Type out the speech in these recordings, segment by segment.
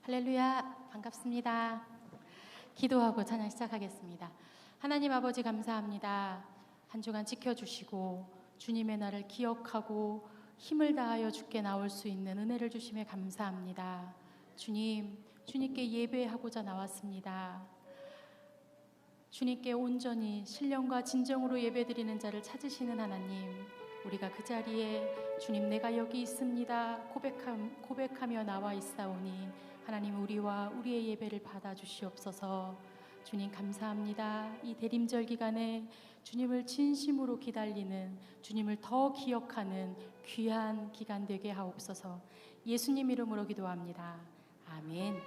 할렐루야, 반갑습니다. 기도하고 찬양 시작하겠습니다. 하나님 아버지 감사합니다. 한 주간 지켜주시고 주님의 날을 기억하고 힘을 다하여 주께 나올 수 있는 은혜를 주심에 감사합니다. 주님, 주님께 예배하고자 나왔습니다. 주님께 온전히 신령과 진정으로 예배드리는 자를 찾으시는 하나님, 우리가 그 자리에 주님 내가 여기 있습니다 고백하며 나와 있사오니 하나님 우리와 우리의 예배를 받아주시옵소서. 주님 감사합니다. 이 대림절 기간에 주님을 진심으로 기다리는, 주님을 더 기억하는 귀한 기간 되게 하옵소서. 예수님 이름으로 기도합니다. 아멘.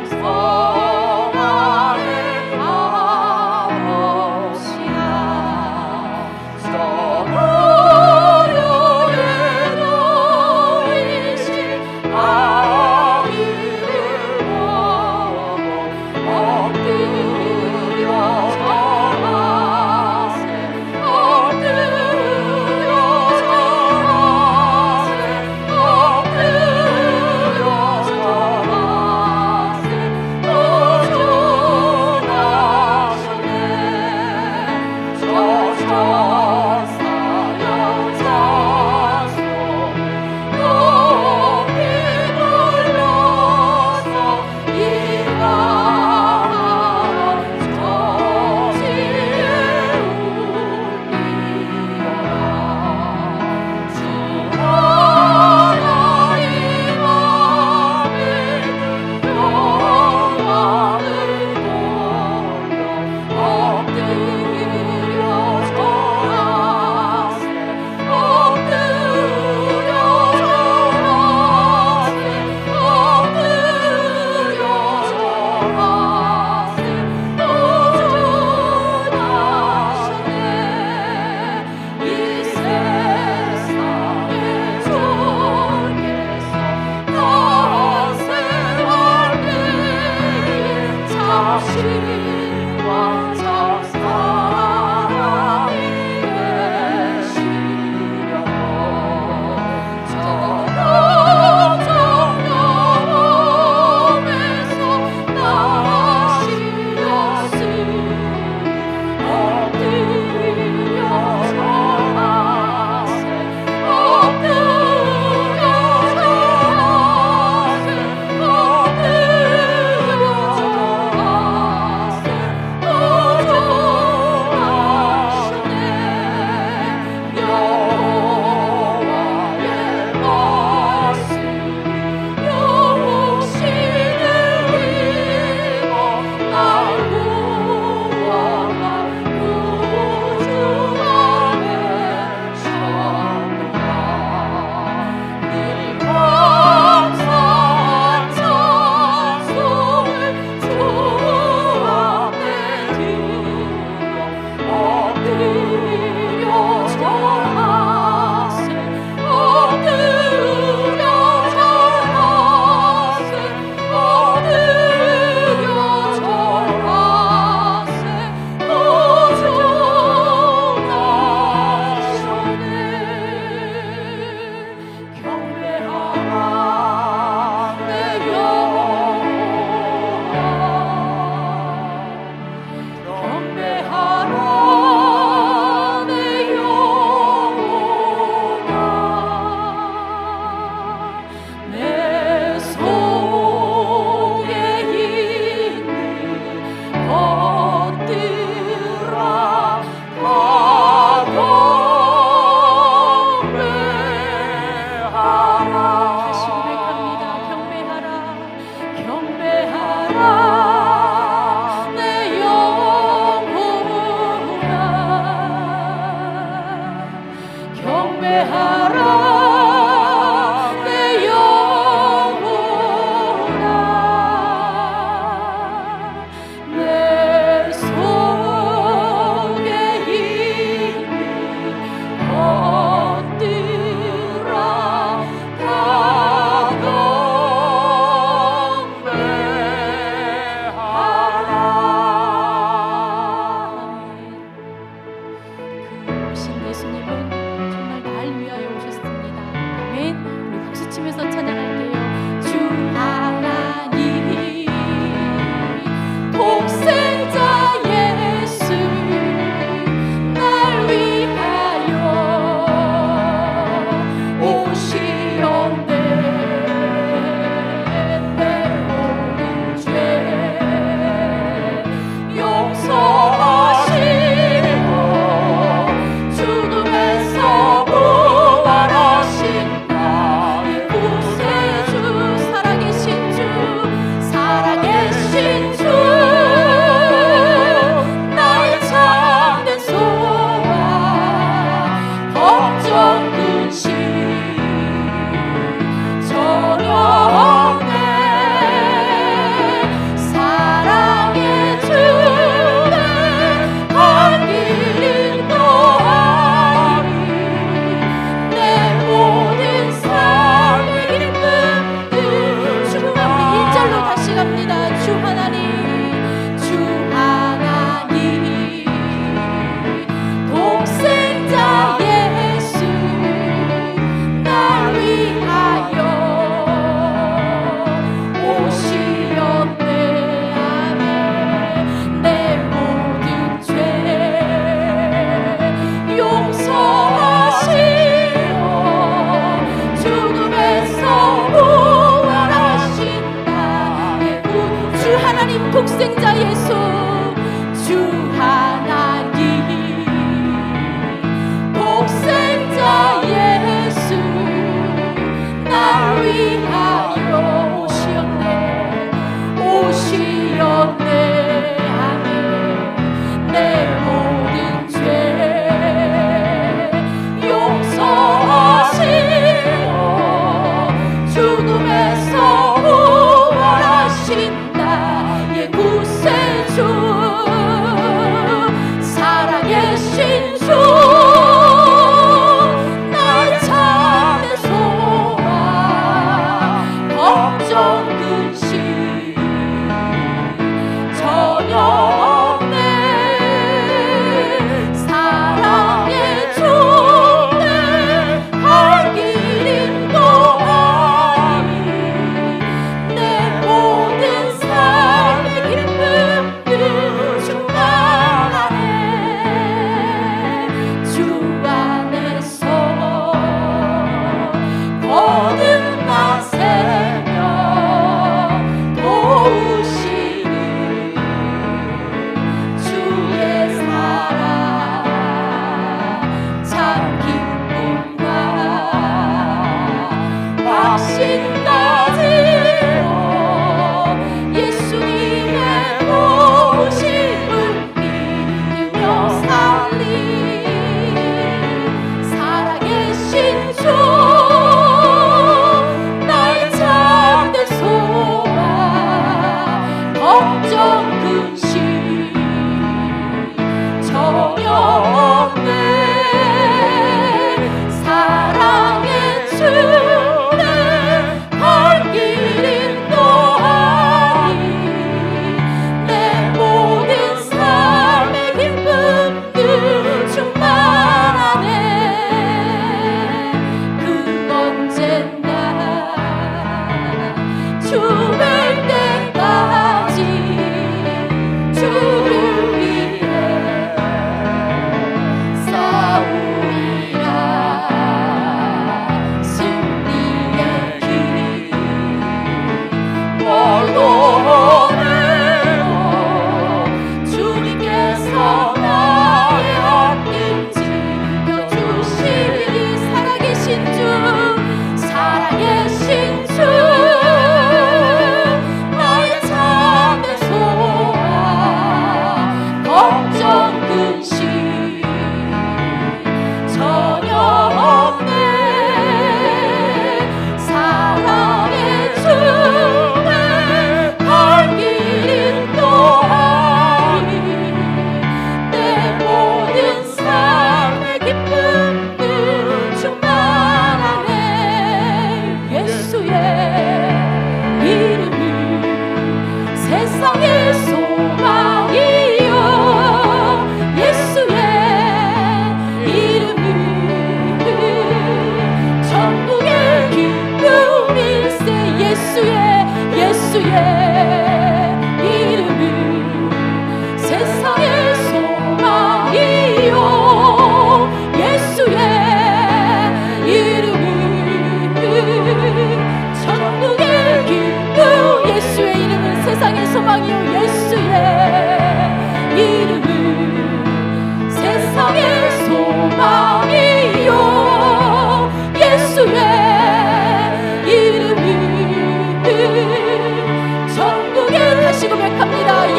성 안에 가옵시다.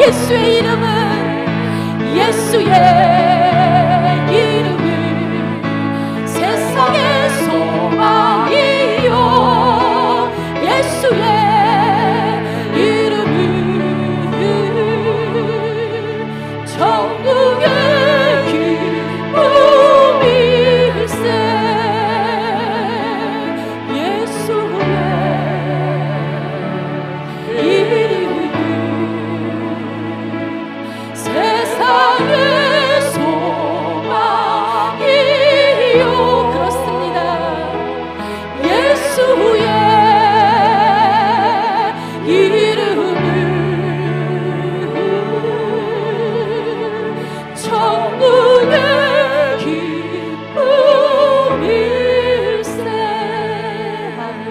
예수의 이름은 예수의 이름은 세상의 소망이요 예수의 이름은 천국의 기쁨일세 예수의 이름은 세상의 소망이요 그렇습니다 예수의 이름은 천국의 기쁨일세 아멘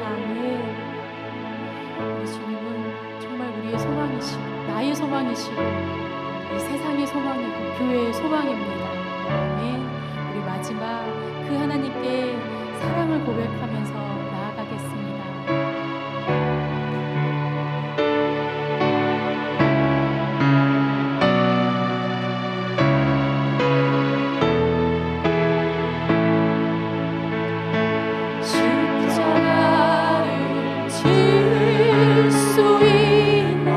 아멘 우리 주님은 정말 우리의 소망이시고 나의 소망이시고 이 세상의 소망이고 교회의 소망입니다 아멘 우리 마지막 그 하나님께 사랑을 고백하면서 나아가겠습니다 십자가를 질 수 있나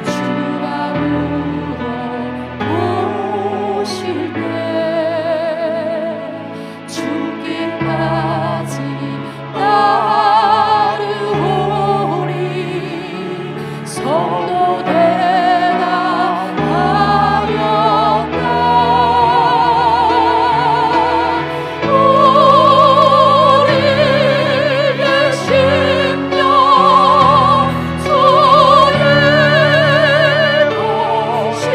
주가 물어보실 때 죽기까지 따르오리 성도 대답하였다 우리의 심령 소에 보시니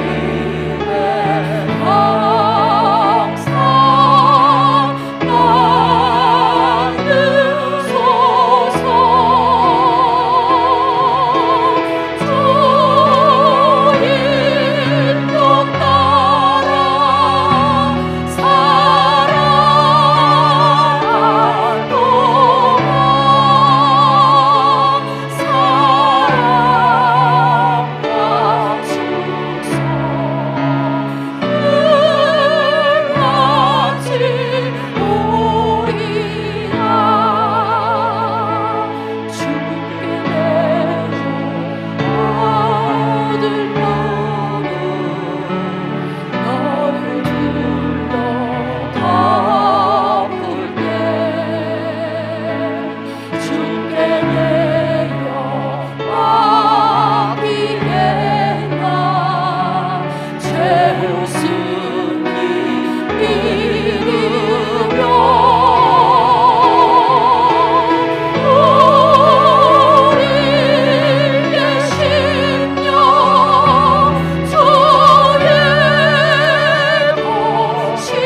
주님의 항상 만드소서 주 인도 따라 살아갈 동안 사랑과 축소 끝나지 오리라 주께 내줘 얻을 마음은 너를 둘러 덮을 때 주께 내어 맡기겠나 최우승이 믿으며 우리의 심령 소에 보시니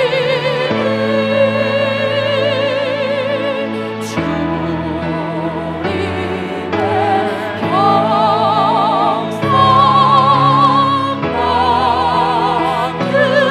주님의 항상 만드소서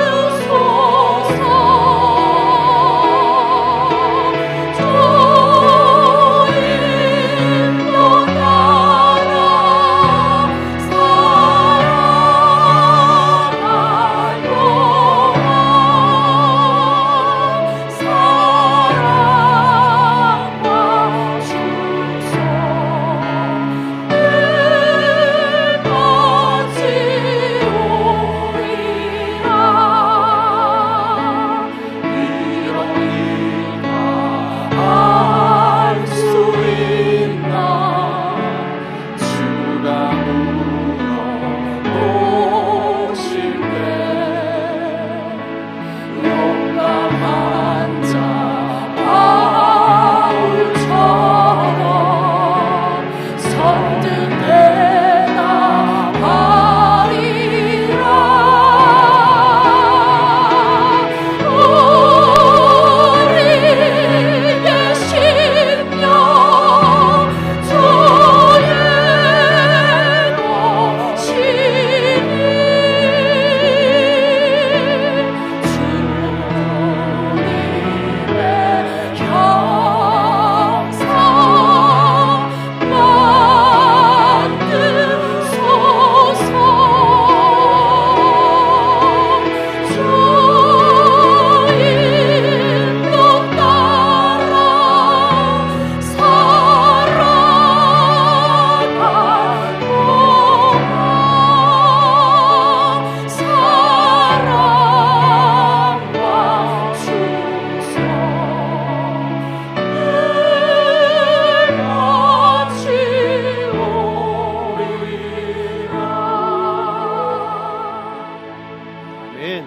아멘.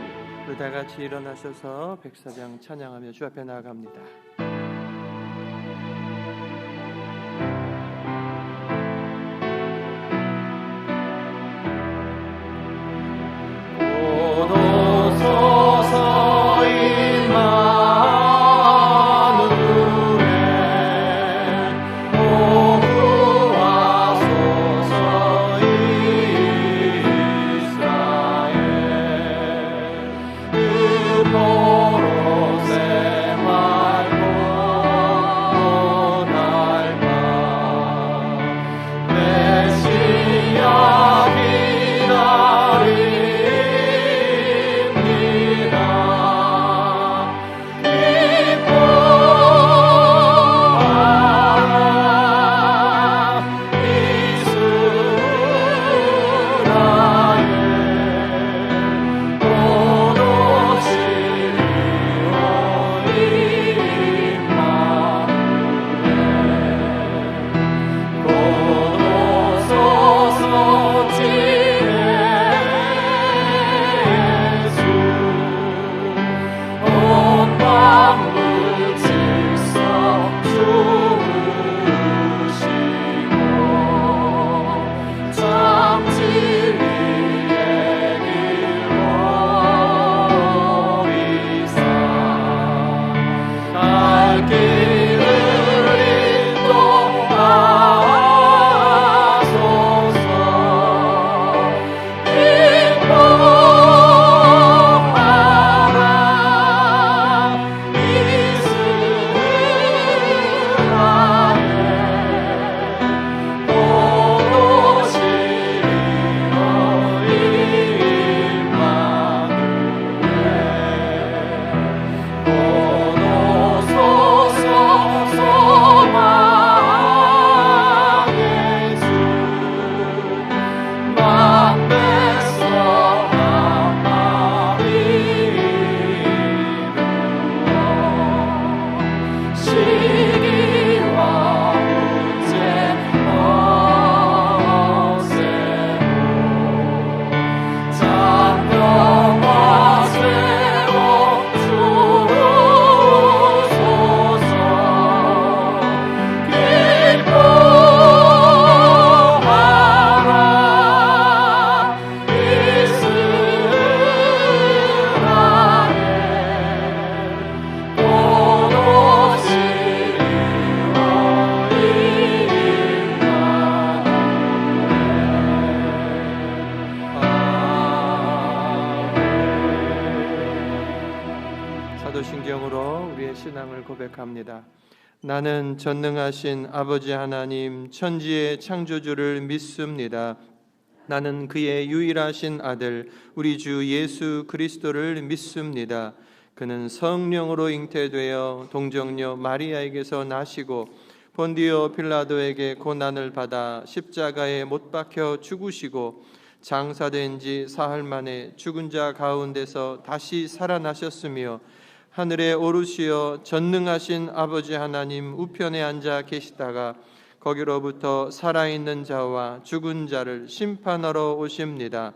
우리 다 같이 일어나셔서 백사장 찬양하며 주 앞에 나아갑니다. 사도신경으로 우리의 신앙을 고백합니다. 나는 전능하신 아버지 하나님 천지의 창조주를 믿습니다. 나는 그의 유일하신 아들 우리 주 예수 그리스도를 믿습니다. 그는 성령으로 잉태되어 동정녀 마리아에게서 나시고 본디오 빌라도에게 고난을 받아 십자가에 못 박혀 죽으시고 장사된 지 사흘 만에 죽은 자 가운데서 다시 살아나셨으며 하늘에 오르시어 전능하신 아버지 하나님 우편에 앉아 계시다가 거기로부터 살아있는 자와 죽은 자를 심판하러 오십니다.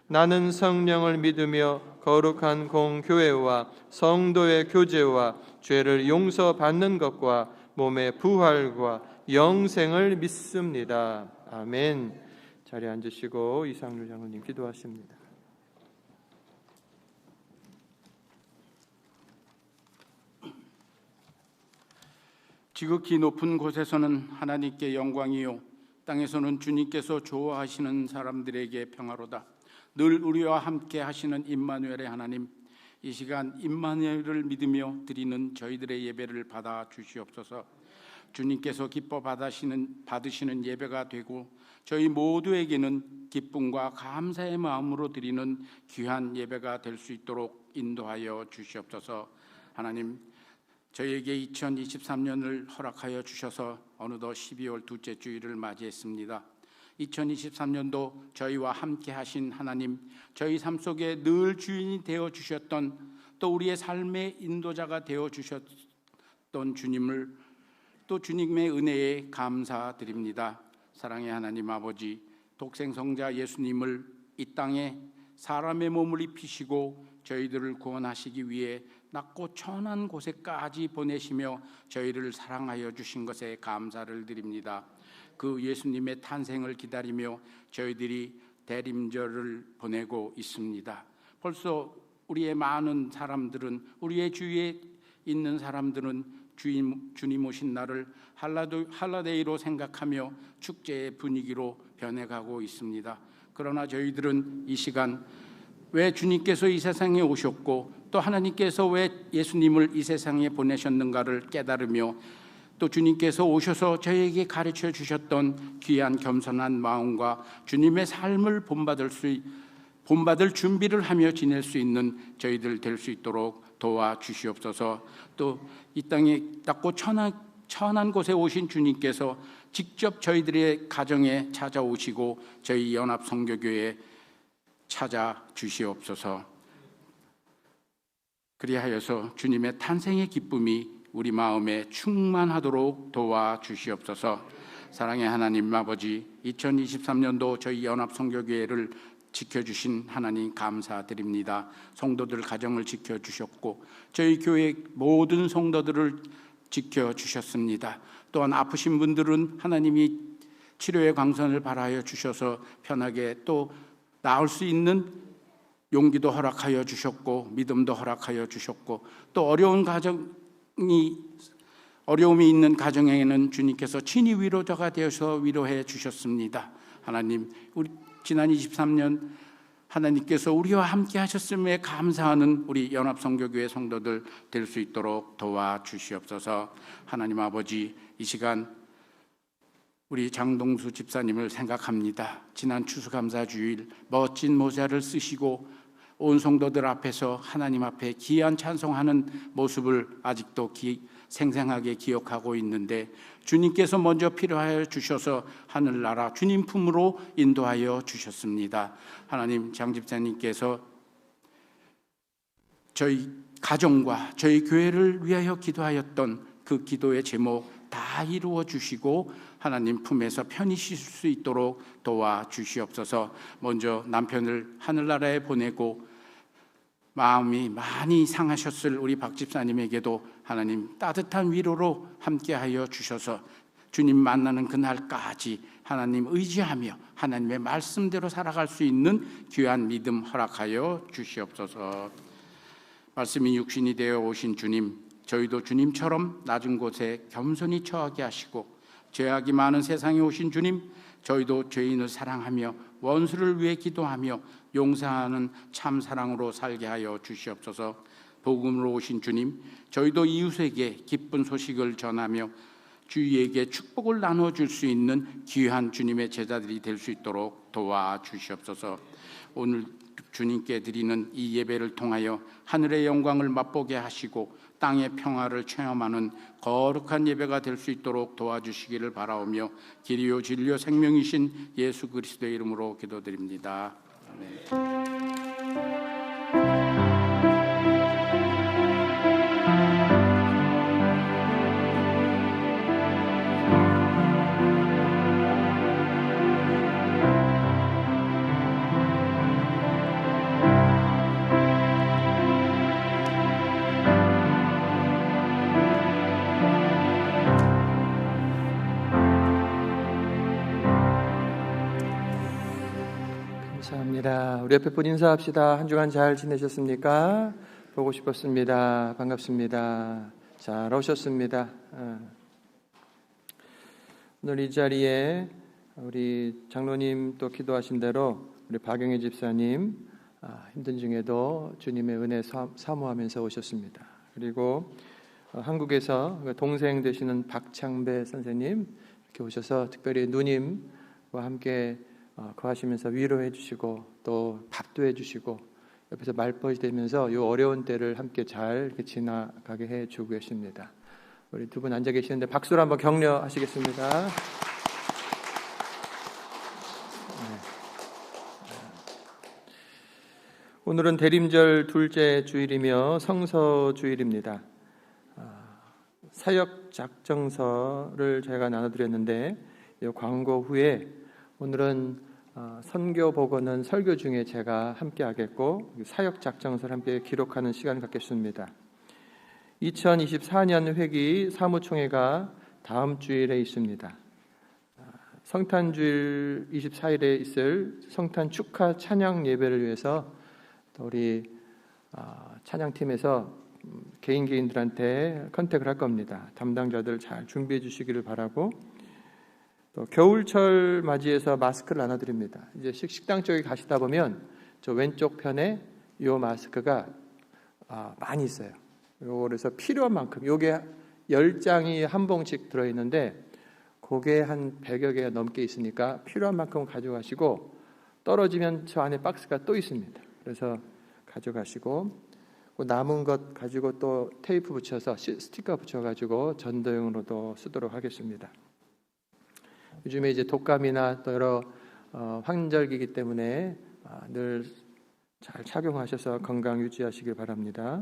나는 성령을 믿으며 거룩한 공교회와 성도의 교제와 죄를 용서받는 것과 몸의 부활과 영생을 믿습니다. 아멘. 자리에 앉으시고 이상률 장로님 기도하십니다. 지극히 높은 곳에서는 하나님께 영광이요 땅에서는 주님께서 좋아하시는 사람들에게 평화로다. 늘 우리와 함께 하시는 임마누엘의 하나님, 이 시간 임마누엘을 믿으며 드리는 저희들의 예배를 받아 주시옵소서. 주님께서 기뻐 받으시는 예배가 되고 저희 모두에게는 기쁨과 감사의 마음으로 드리는 귀한 예배가 될 수 있도록 인도하여 주시옵소서. 하나님, 저희에게 2023년을 허락하여 주셔서 어느덧 12월 둘째 주일을 맞이했습니다. 2023년도 저희와 함께 하신 하나님, 저희 삶 속에 늘 주인이 되어 주셨던, 또 우리의 삶의 인도자가 되어 주셨던 주님을, 또 주님의 은혜에 감사드립니다. 사랑의 하나님 아버지, 독생성자 예수님을 이 땅에 사람의 몸을 입히시고 저희들을 구원하시기 위해 낮고 천한 곳에까지 보내시며 저희를 사랑하여 주신 것에 감사를 드립니다. 그 예수님의 탄생을 기다리며 저희들이 대림절을 보내고 있습니다. 벌써 우리의 많은 사람들은, 우리의 주위에 있는 사람들은 주님 오신 날을 할라데이로 생각하며 축제의 분위기로 변해가고 있습니다. 그러나 저희들은 이 시간 왜 주님께서 이 세상에 오셨고 또 하나님께서 왜 예수님을 이 세상에 보내셨는가를 깨달으며 또 주님께서 오셔서 저희에게 가르쳐 주셨던 귀한 겸손한 마음과 주님의 삶을 본받을 준비를 하며 지낼 수 있는 저희들 될 수 있도록 도와주시옵소서. 또 이 땅에 낮고 천한 곳에 오신 주님께서 직접 저희들의 가정에 찾아오시고 저희 연합성교교회에 찾아주시옵소서. 그리하여서 주님의 탄생의 기쁨이 우리 마음에 충만하도록 도와주시옵소서. 사랑의 하나님 아버지, 2023년도 저희 연합성교교회를 지켜주신 하나님 감사드립니다. 성도들 가정을 지켜주셨고 저희 교회 모든 성도들을 지켜주셨습니다. 또한 아프신 분들은 하나님이 치료의 광선을 발하여 주셔서 편하게 또 나을 수 있는 용기도 허락하여 주셨고 믿음도 허락하여 주셨고 또 어려움이 있는 가정에는 주님께서 친히 위로자가 되어서 위로해 주셨습니다. 하나님, 우리 지난 23년 하나님께서 우리와 함께 하셨음에 감사하는 우리 연합성교교회 성도들 될 수 있도록 도와주시옵소서. 하나님 아버지, 이 시간 우리 장동수 집사님을 생각합니다. 지난 추수감사주일 멋진 모자를 쓰시고 온 성도들 앞에서 하나님 앞에 귀한 찬송하는 모습을 아직도 생생하게 기억하고 있는데 주님께서 먼저 필요하여 주셔서 하늘나라 주님 품으로 인도하여 주셨습니다. 하나님, 장 집사님께서 저희 가정과 저희 교회를 위하여 기도하였던 그 기도의 제목 다 이루어 주시고 하나님 품에서 편히 쉴 수 있도록 도와주시옵소서. 먼저 남편을 하늘나라에 보내고 마음이 많이 상하셨을 우리 박 집사님에게도 하나님 따뜻한 위로로 함께하여 주셔서 주님 만나는 그날까지 하나님 의지하며 하나님의 말씀대로 살아갈 수 있는 귀한 믿음 허락하여 주시옵소서. 말씀이 육신이 되어 오신 주님, 저희도 주님처럼 낮은 곳에 겸손히 처하게 하시고 죄악이 많은 세상에 오신 주님, 저희도 죄인을 사랑하며 원수를 위해 기도하며 용서하는 참 사랑으로 살게 하여 주시옵소서. 복음으로 오신 주님, 저희도 이웃에게 기쁜 소식을 전하며 주위에게 축복을 나눠줄 수 있는 귀한 주님의 제자들이 될 수 있도록 도와주시옵소서. 오늘 주님께 드리는 이 예배를 통하여 하늘의 영광을 맛보게 하시고 땅의 평화를 체험하는 거룩한 예배가 될 수 있도록 도와주시기를 바라오며 길이요 진리요 생명이신 예수 그리스도의 이름으로 기도드립니다. 아멘. 감사합니다. 우리 옆에 분 인사합시다. 한 주간 잘 지내셨습니까? 보고 싶었습니다. 반갑습니다. 잘 오셨습니다. 오늘 이 자리에 우리 장로님 또 기도하신 대로 우리 박영애 집사님 힘든 중에도 주님의 은혜 사모하면서 오셨습니다. 그리고 한국에서 동생 되시는 박창배 선생님 이렇게 오셔서 특별히 누님과 함께 거하시면서 위로해 주시고 또 밥도 해 주시고 옆에서 말벗이 되면서 이 어려운 때를 함께 잘 이렇게 지나가게 해 주고 계십니다. 우리 두 분 앉아 계시는데 박수로 한번 격려하시겠습니다. 오늘은 대림절 둘째 주일이며 성서주일입니다. 사역작정서를 제가 나눠드렸는데 이 광고 후에 오늘은 선교 보고는 설교 중에 제가 함께 하겠고 사역 작정서를 함께 기록하는 시간을 갖겠습니다. 2024년 회기 사무총회가 다음 주일에 있습니다. 성탄주일 24일에 있을 성탄 축하 찬양 예배를 위해서 우리 찬양팀에서 개인들한테 컨택을 할 겁니다. 담당자들 잘 준비해 주시기를 바라고, 또 겨울철 맞이해서 마스크를 나눠드립니다. 이제 식당 쪽에 가시다 보면 저 왼쪽 편에 이 마스크가 많이 있어요. 그래서 필요한 만큼, 요게 10장이 한 봉씩 들어있는데 그게 한 100여 개가 넘게 있으니까 필요한 만큼 가져가시고, 떨어지면 저 안에 박스가 또 있습니다. 그래서 가져가시고, 남은 것 가지고 또 테이프 붙여서 스티커 붙여가지고 전도용으로도 쓰도록 하겠습니다. 요즘에 이제 독감이나 또 여러 환절기이기 때문에 늘 잘 착용하셔서 건강 유지하시길 바랍니다.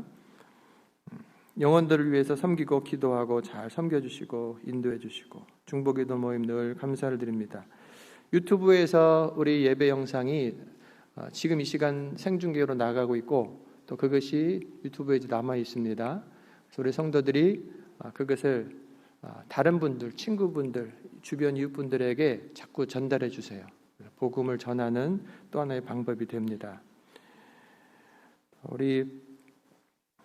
영혼들을 위해서 섬기고 기도하고 잘 섬겨주시고 인도해주시고, 중보기도 모임 늘 감사를 드립니다. 유튜브에서 우리 예배 영상이 지금 이 시간 생중계로 나가고 있고, 또 그것이 유튜브에 남아 있습니다. 그래서 우리 성도들이 그것을 다른 분들, 친구분들, 주변 이웃분들에게 자꾸 전달해 주세요. 복음을 전하는 또 하나의 방법이 됩니다. 우리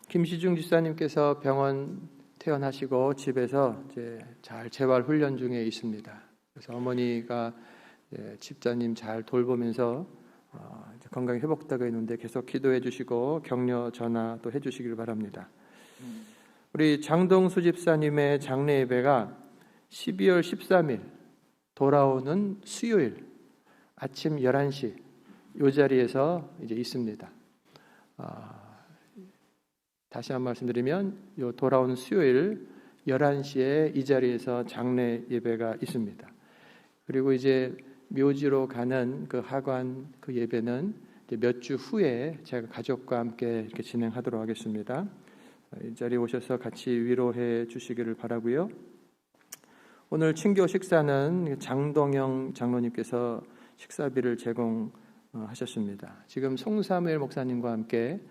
김시중 집사님께서 병원 퇴원하시고 집에서 이제 잘 재활 훈련 중에 있습니다. 그래서 어머니가 집사님 잘 돌보면서 건강이 회복되고 있는데 계속 기도해 주시고 격려 전화 또 해주시길 바랍니다. 우리 장동수 집사님의 장례 예배가 12월 13일 돌아오는 수요일 아침 11시 이 자리에서 이제 있습니다. 다시 한 말씀드리면 요 돌아오는 수요일 11시에 이 자리에서 장례 예배가 있습니다. 그리고 이제 묘지로 가는 그 하관 그 예배는 몇 주 후에 제가 가족과 함께 이렇게 진행하도록 하겠습니다. 이 자리에 오셔서 같이 위로해 주시기를 바라고요. 오늘 친교 식사는 장동영 장로님께서 식사비를 제공하셨습니다. 지금 송사무엘 목사님과 함께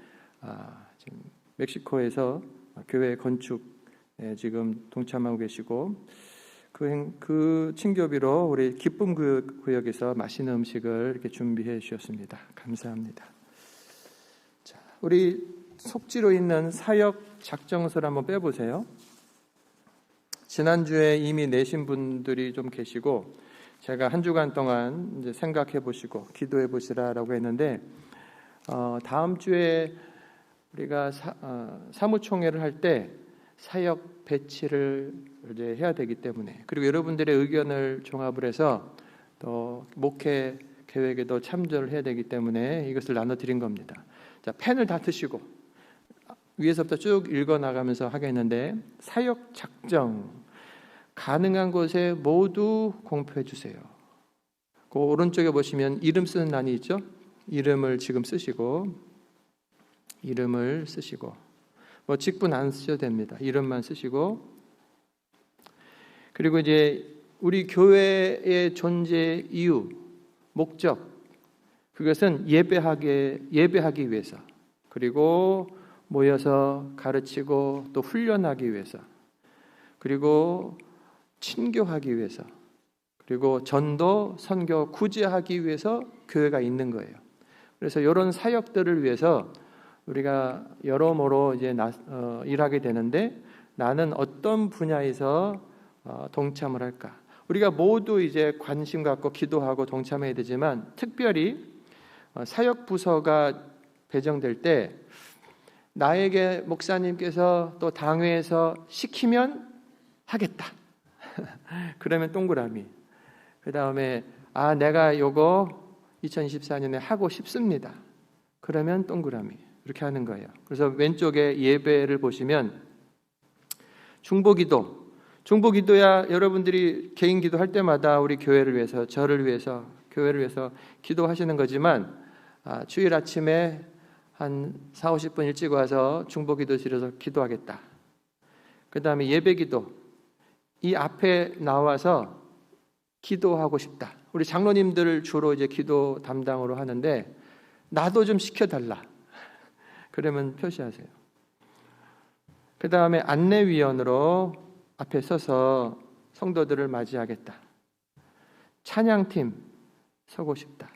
지금 멕시코에서 교회 건축에 지금 동참하고 계시고, 그 친교비로 우리 기쁨 구역에서 맛있는 음식을 이렇게 준비해 주셨습니다. 감사합니다. 자, 우리 속지로 있는 사역 작정서를 한번 빼보세요. 지난주에 이미 내신 분들이 좀 계시고, 제가 한 주간 동안 이제 생각해 보시고 기도해 보시라라고 했는데, 다음 주에 우리가 사무총회를 할 때 사역 배치를 이제 해야 되기 때문에, 그리고 여러분들의 의견을 종합을 해서 또 목회 계획에도 참조를 해야 되기 때문에 이것을 나눠드린 겁니다. 자, 펜을 다 드시고 위에서부터 쭉 읽어 나가면서 하겠는데, 사역 작정 가능한 곳에 모두 공표해 주세요. 그 오른쪽에 보시면 이름 쓰는 란이 있죠? 이름을 지금 쓰시고, 이름을 쓰시고, 뭐 직분 안 쓰셔도 됩니다. 이름만 쓰시고, 그리고 이제 우리 교회의 존재 이유, 목적, 그것은 예배하기 위해서, 그리고 모여서 가르치고 또 훈련하기 위해서, 그리고 친교하기 위해서, 그리고 전도, 선교, 구제하기 위해서 교회가 있는 거예요. 그래서 이런 사역들을 위해서 우리가 여러모로 이제 일하게 되는데, 나는 어떤 분야에서 동참을 할까? 우리가 모두 이제 관심 갖고 기도하고 동참해야 되지만, 특별히 사역 부서가 배정될 때 나에게 목사님께서 또 당회에서 시키면 하겠다. 그러면 동그라미. 그 다음에 내가 요거 2024년에 하고 싶습니다. 그러면 동그라미. 이렇게 하는 거예요. 그래서 왼쪽에 예배를 보시면 중보기도야 여러분들이 개인 기도할 때마다 우리 교회를 위해서, 저를 위해서, 교회를 위해서 기도하시는 거지만, 주일 아침에 한 40-50분 일찍 와서 중보기도실에서 기도하겠다. 그 다음에 예배기도, 이 앞에 나와서 기도하고 싶다. 우리 장로님들 주로 이제 기도 담당으로 하는데 나도 좀 시켜달라. 그러면 표시하세요. 그 다음에 안내위원으로 앞에 서서 성도들을 맞이하겠다. 찬양팀 서고 싶다.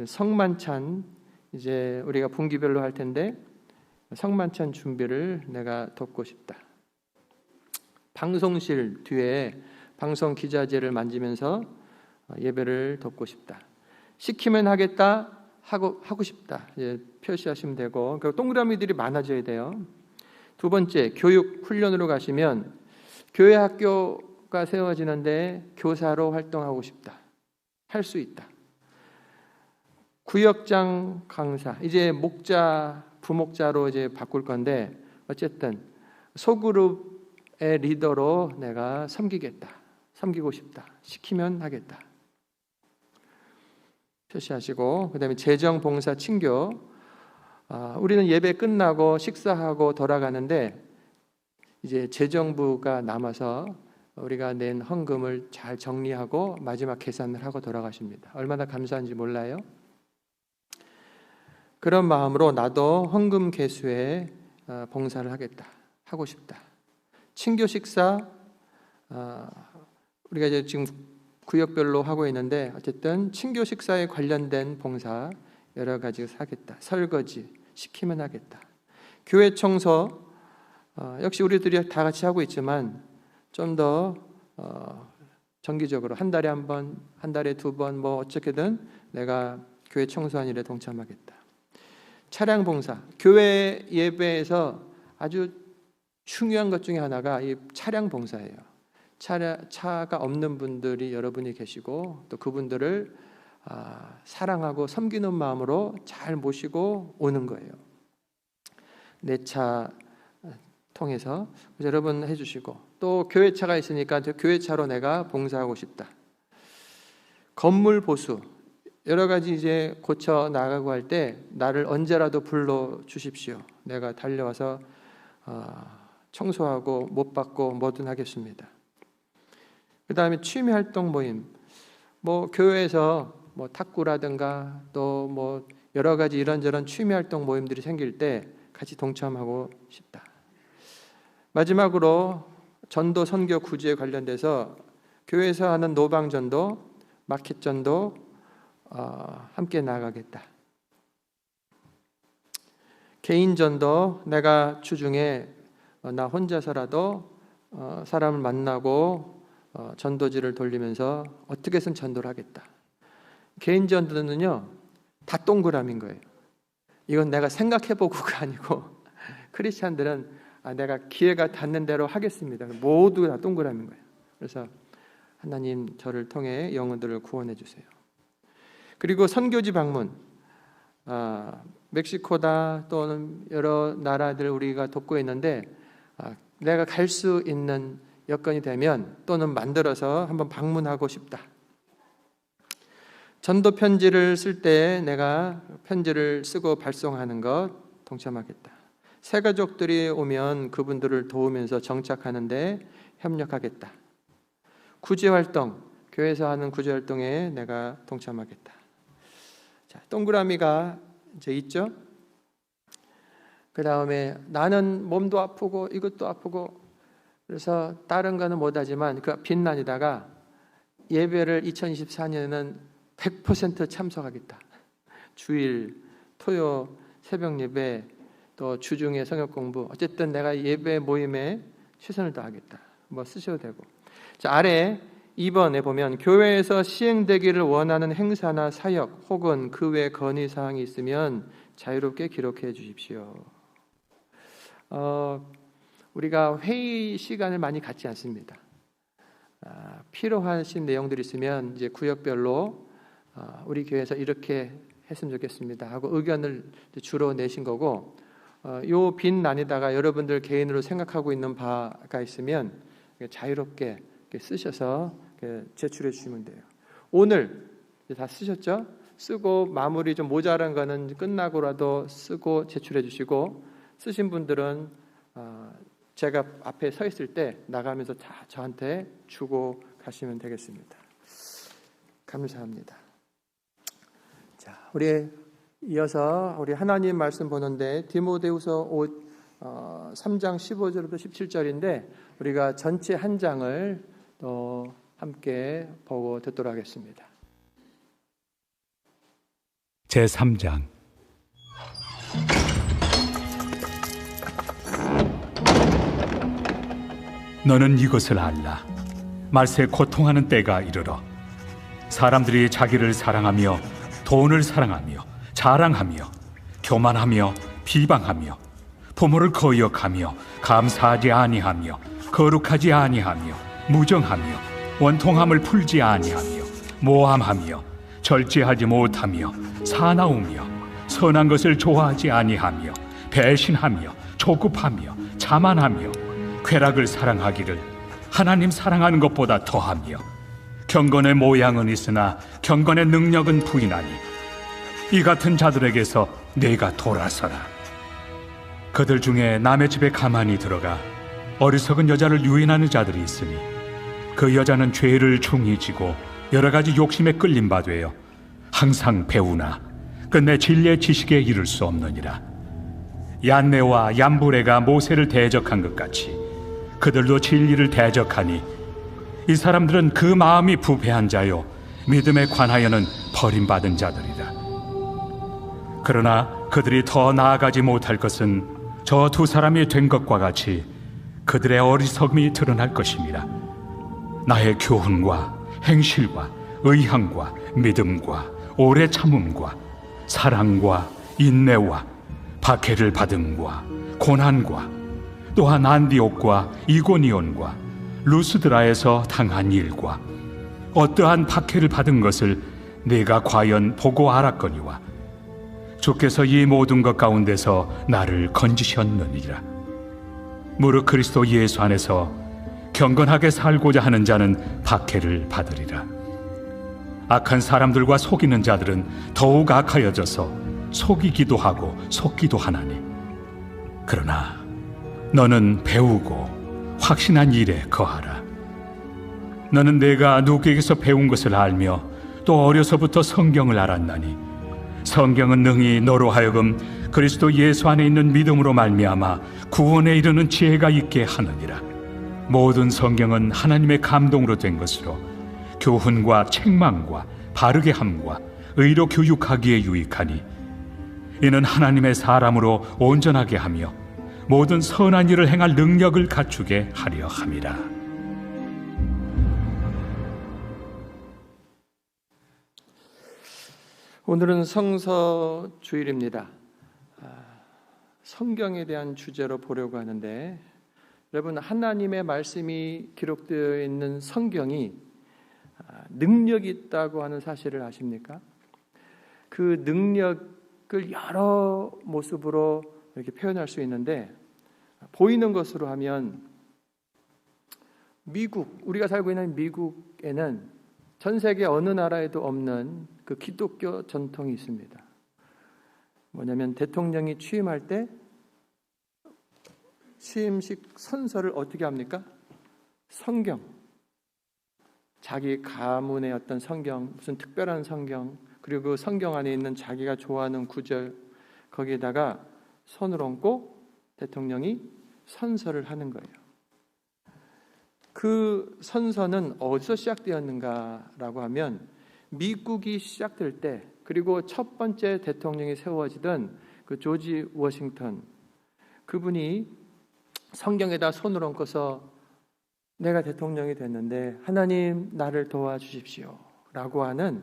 성만찬 이제 우리가 분기별로 할 텐데 성만찬 준비를 내가 돕고 싶다. 방송실 뒤에 방송 기자재를 만지면서 예배를 돕고 싶다. 시키면 하겠다. 하고 싶다. 이제 표시하시면 되고, 그리고 동그라미들이 많아져야 돼요. 두 번째, 교육 훈련으로 가시면 교회 학교가 세워지는데 교사로 활동하고 싶다. 할 수 있다. 구역장 강사, 이제 목자, 부목자로 이제 바꿀 건데 어쨌든 소그룹의 리더로 내가 섬기겠다. 섬기고 싶다. 시키면 하겠다. 표시하시고, 그 다음에 재정봉사 친교. 우리는 예배 끝나고 식사하고 돌아가는데 이제 재정부가 남아서 우리가 낸 헌금을 잘 정리하고 마지막 계산을 하고 돌아가십니다. 얼마나 감사한지 몰라요? 그런 마음으로 나도 헌금 계수에 봉사를 하겠다. 하고 싶다. 친교 식사, 우리가 이제 지금 구역별로 하고 있는데 어쨌든 친교 식사에 관련된 봉사 여러 가지 하겠다. 설거지 시키면 하겠다. 교회 청소 역시 우리들이 다 같이 하고 있지만 좀 더 정기적으로 한 달에 한 번, 한 달에 두 번 뭐 어떻게든 내가 교회 청소한 일에 동참하겠다. 차량 봉사, 교회 예배에서 아주 중요한 것 중에 하나가 이 차량 봉사예요. 차가 없는 분들이 여러분이 계시고 또 그분들을 사랑하고 섬기는 마음으로 잘 모시고 오는 거예요. 내 차 통해서 여러분 해주시고, 또 교회차가 있으니까 교회차로 내가 봉사하고 싶다. 건물 보수, 여러 가지 이제 고쳐 나가고 할 때 나를 언제라도 불러 주십시오. 내가 달려와서 청소하고 못 받고 뭐든 하겠습니다. 그 다음에 취미 활동 모임, 뭐 교회에서 뭐 탁구라든가 또 뭐 여러 가지 이런저런 취미 활동 모임들이 생길 때 같이 동참하고 싶다. 마지막으로 전도 선교 구제에 관련돼서 교회에서 하는 노방전도, 마켓전도 함께 나가겠다. 개인전도 내가 주중에 나 혼자서라도 사람을 만나고 전도지를 돌리면서 어떻게 해서든 전도를 하겠다. 개인전도는요 다 동그라미인 거예요. 이건 내가 생각해보고가 아니고 크리스찬들은 내가 기회가 닿는 대로 하겠습니다. 모두 다 동그라미인 거예요. 그래서 하나님 저를 통해 영혼들을 구원해 주세요. 그리고 선교지 방문, 멕시코다 또는 여러 나라들 우리가 돕고 있는데 내가 갈 수 있는 여건이 되면 또는 만들어서 한번 방문하고 싶다. 전도 편지를 쓸 때 내가 편지를 쓰고 발송하는 것 동참하겠다. 새 가족들이 오면 그분들을 도우면서 정착하는데 협력하겠다. 구제활동, 교회에서 하는 구제활동에 내가 동참하겠다. 자, 동그라미가 이제 있죠. 그 다음에 나는 몸도 아프고 이것도 아프고 그래서 다른 거는 못하지만 그 빛나니다가 예배를 2024년에는 100% 참석하겠다. 주일, 토요, 새벽 예배, 또 주중에 성역 공부, 어쨌든 내가 예배 모임에 최선을 다하겠다. 뭐 쓰셔도 되고. 자, 아래 2번에 보면 교회에서 시행되기를 원하는 행사나 사역 혹은 그 외 건의사항이 있으면 자유롭게 기록해 주십시오. 우리가 회의 시간을 많이 갖지 않습니다. 필요하신 내용들이 있으면 이제 구역별로 우리 교회에서 이렇게 했으면 좋겠습니다 하고 의견을 주로 내신 거고, 요 빈 난에다가 여러분들 개인으로 생각하고 있는 바가 있으면 자유롭게 쓰셔서 제출해 주시면 돼요. 오늘 다 쓰셨죠? 쓰고 마무리 좀 모자란 거는 끝나고라도 쓰고 제출해 주시고, 쓰신 분들은 제가 앞에 서 있을 때 나가면서 다 저한테 주고 가시면 되겠습니다. 감사합니다. 자, 우리 이어서 우리 하나님 말씀 보는데 디모데후서 3장 15절부터 17절인데 우리가 전체 한 장을 또 함께 보고 듣도록 하겠습니다. 제3장. 너는 이것을 알라. 말세 고통하는 때가 이르러 사람들이 자기를 사랑하며 돈을 사랑하며 자랑하며 교만하며 비방하며 부모를 거역하며 감사하지 아니하며 거룩하지 아니하며 무정하며 원통함을 풀지 아니하며 모함하며 절제하지 못하며 사나우며 선한 것을 좋아하지 아니하며 배신하며 조급하며 자만하며 쾌락을 사랑하기를 하나님 사랑하는 것보다 더하며 경건의 모양은 있으나 경건의 능력은 부인하니 이 같은 자들에게서 내가 돌아서라. 그들 중에 남의 집에 가만히 들어가 어리석은 여자를 유인하는 자들이 있으니 그 여자는 죄를 중히 지고 여러 가지 욕심에 끌린 바 되어 항상 배우나 끝내 진리의 지식에 이를 수 없느니라. 얀네와 얀브레가 모세를 대적한 것 같이 그들도 진리를 대적하니 이 사람들은 그 마음이 부패한 자요 믿음에 관하여는 버림받은 자들이라. 그러나 그들이 더 나아가지 못할 것은 저 두 사람이 된 것과 같이 그들의 어리석음이 드러날 것입니다. 나의 교훈과 행실과 의향과 믿음과 오래 참음과 사랑과 인내와 박해를 받음과 고난과 또한 안디옥과 이고니온과 루스드라에서 당한 일과 어떠한 박해를 받은 것을 내가 과연 보고 알았거니와 주께서 이 모든 것 가운데서 나를 건지셨느니라. 무릇 그리스도 예수 안에서 경건하게 살고자 하는 자는 박해를 받으리라. 악한 사람들과 속이는 자들은 더욱 악하여져서 속이기도 하고 속기도 하나니 그러나 너는 배우고 확신한 일에 거하라. 너는 내가 누구에게서 배운 것을 알며 또 어려서부터 성경을 알았나니 성경은 능히 너로 하여금 그리스도 예수 안에 있는 믿음으로 말미암아 구원에 이르는 지혜가 있게 하느니라. 모든 성경은 하나님의 감동으로 된 것으로 교훈과 책망과 바르게 함과 의로 교육하기에 유익하니 이는 하나님의 사람으로 온전하게 하며 모든 선한 일을 행할 능력을 갖추게 하려 함이라. 오늘은 성서 주일입니다. 성경에 대한 주제로 보려고 하는데 여러분, 하나님의 말씀이 기록되어 있는 성경이 능력이 있다고 하는 사실을 아십니까? 그 능력을 여러 모습으로 이렇게 표현할 수 있는데 보이는 것으로 하면 미국, 우리가 살고 있는 미국에는 전 세계 어느 나라에도 없는 그 기독교 전통이 있습니다. 뭐냐면 대통령이 취임할 때 취임식 선서를 어떻게 합니까? 성경, 자기 가문의 어떤 성경, 무슨 특별한 성경, 그리고 그 성경 안에 있는 자기가 좋아하는 구절, 거기에다가 손을 얹고 대통령이 선서를 하는 거예요. 그 선서는 어디서 시작되었는가라고 하면 미국이 시작될 때, 그리고 첫 번째 대통령이 세워지던 그 조지 워싱턴, 그분이 성경에다 손을 얹고서 내가 대통령이 됐는데 하나님 나를 도와주십시오 라고 하는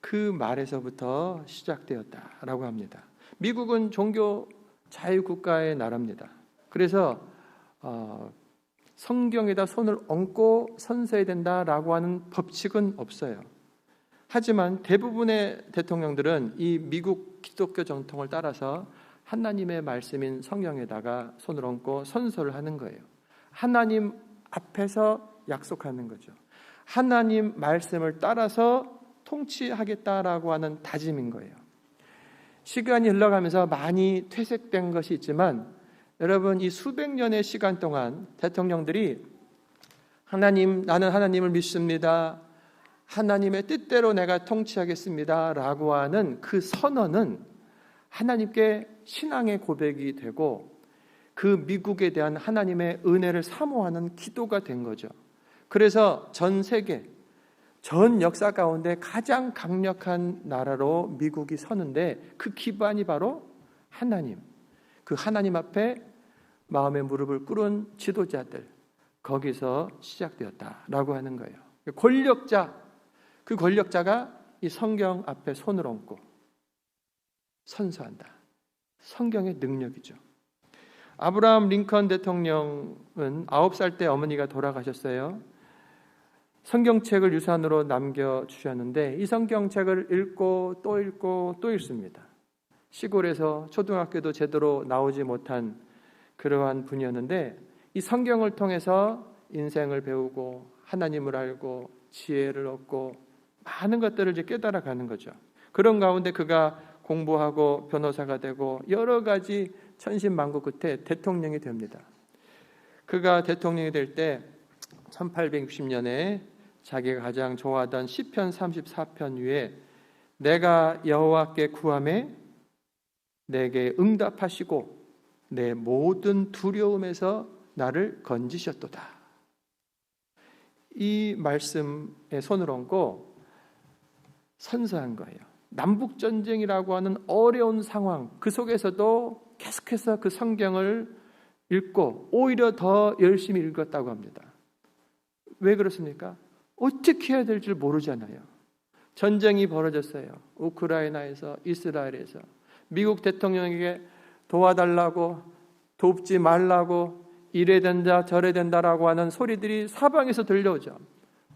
그 말에서부터 시작되었다라고 합니다. 미국은 종교 자유국가의 나라입니다. 그래서 성경에다 손을 얹고 선서해야 된다라고 하는 법칙은 없어요. 하지만 대부분의 대통령들은 이 미국 기독교 정통을 따라서 하나님의 말씀인 성경에다가 손을 얹고 선서를 하는 거예요. 하나님 앞에서 약속하는 거죠. 하나님 말씀을 따라서 통치하겠다라고 하는 다짐인 거예요. 시간이 흘러가면서 많이 퇴색된 것이 있지만 여러분, 이 수백 년의 시간 동안 대통령들이 하나님, 나는 하나님을 믿습니다. 하나님의 뜻대로 내가 통치하겠습니다 라고 하는 그 선언은 하나님께 신앙의 고백이 되고 그 미국에 대한 하나님의 은혜를 사모하는 기도가 된 거죠. 그래서 전 세계, 전 역사 가운데 가장 강력한 나라로 미국이 서는데 그 기반이 바로 하나님, 그 하나님 앞에 마음의 무릎을 꿇은 지도자들, 거기서 시작되었다라고 하는 거예요. 권력자, 그 권력자가 이 성경 앞에 손을 얹고 선서한다. 성경의 능력이죠. 아브라함 링컨 대통령은 9살 때 어머니가 돌아가셨어요. 성경책을 유산으로 남겨주셨는데 이 성경책을 읽고 또 읽습니다. 시골에서 초등학교도 제대로 나오지 못한 그러한 분이었는데 이 성경을 통해서 인생을 배우고 하나님을 알고 지혜를 얻고 많은 것들을 이제 깨달아가는 거죠. 그런 가운데 그가 공부하고 변호사가 되고 여러 가지 천신만고 끝에 대통령이 됩니다. 그가 대통령이 될 때 1860년에 자기가 가장 좋아하던 시편 34편 위에 내가 여호와께 구하매 내게 응답하시고 내 모든 두려움에서 나를 건지셨도다. 이 말씀에 손을 얹고 선서한 거예요. 남북전쟁이라고 하는 어려운 상황, 그 속에서도 계속해서 그 성경을 읽고 오히려 더 열심히 읽었다고 합니다. 왜 그렇습니까? 어떻게 해야 될 줄 모르잖아요. 전쟁이 벌어졌어요. 우크라이나에서, 이스라엘에서. 미국 대통령에게 도와달라고, 돕지 말라고, 이래 된다 저래 된다라고 하는 소리들이 사방에서 들려오죠.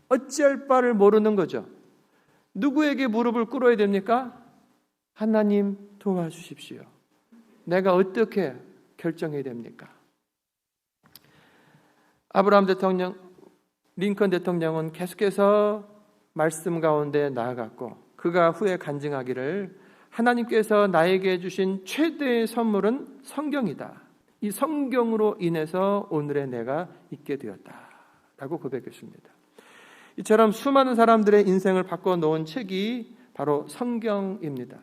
어찌할 바를 모르는 거죠. 누구에게 무릎을 꿇어야 됩니까? 하나님 도와주십시오. 내가 어떻게 결정해야 됩니까? 아브라함 대통령, 링컨 대통령은 계속해서 말씀 가운데 나아갔고 그가 후에 간증하기를 하나님께서 나에게 주신 최대의 선물은 성경이다. 이 성경으로 인해서 오늘의 내가 있게 되었다라고 고백했습니다. 이처럼 수많은 사람들의 인생을 바꿔놓은 책이 바로 성경입니다.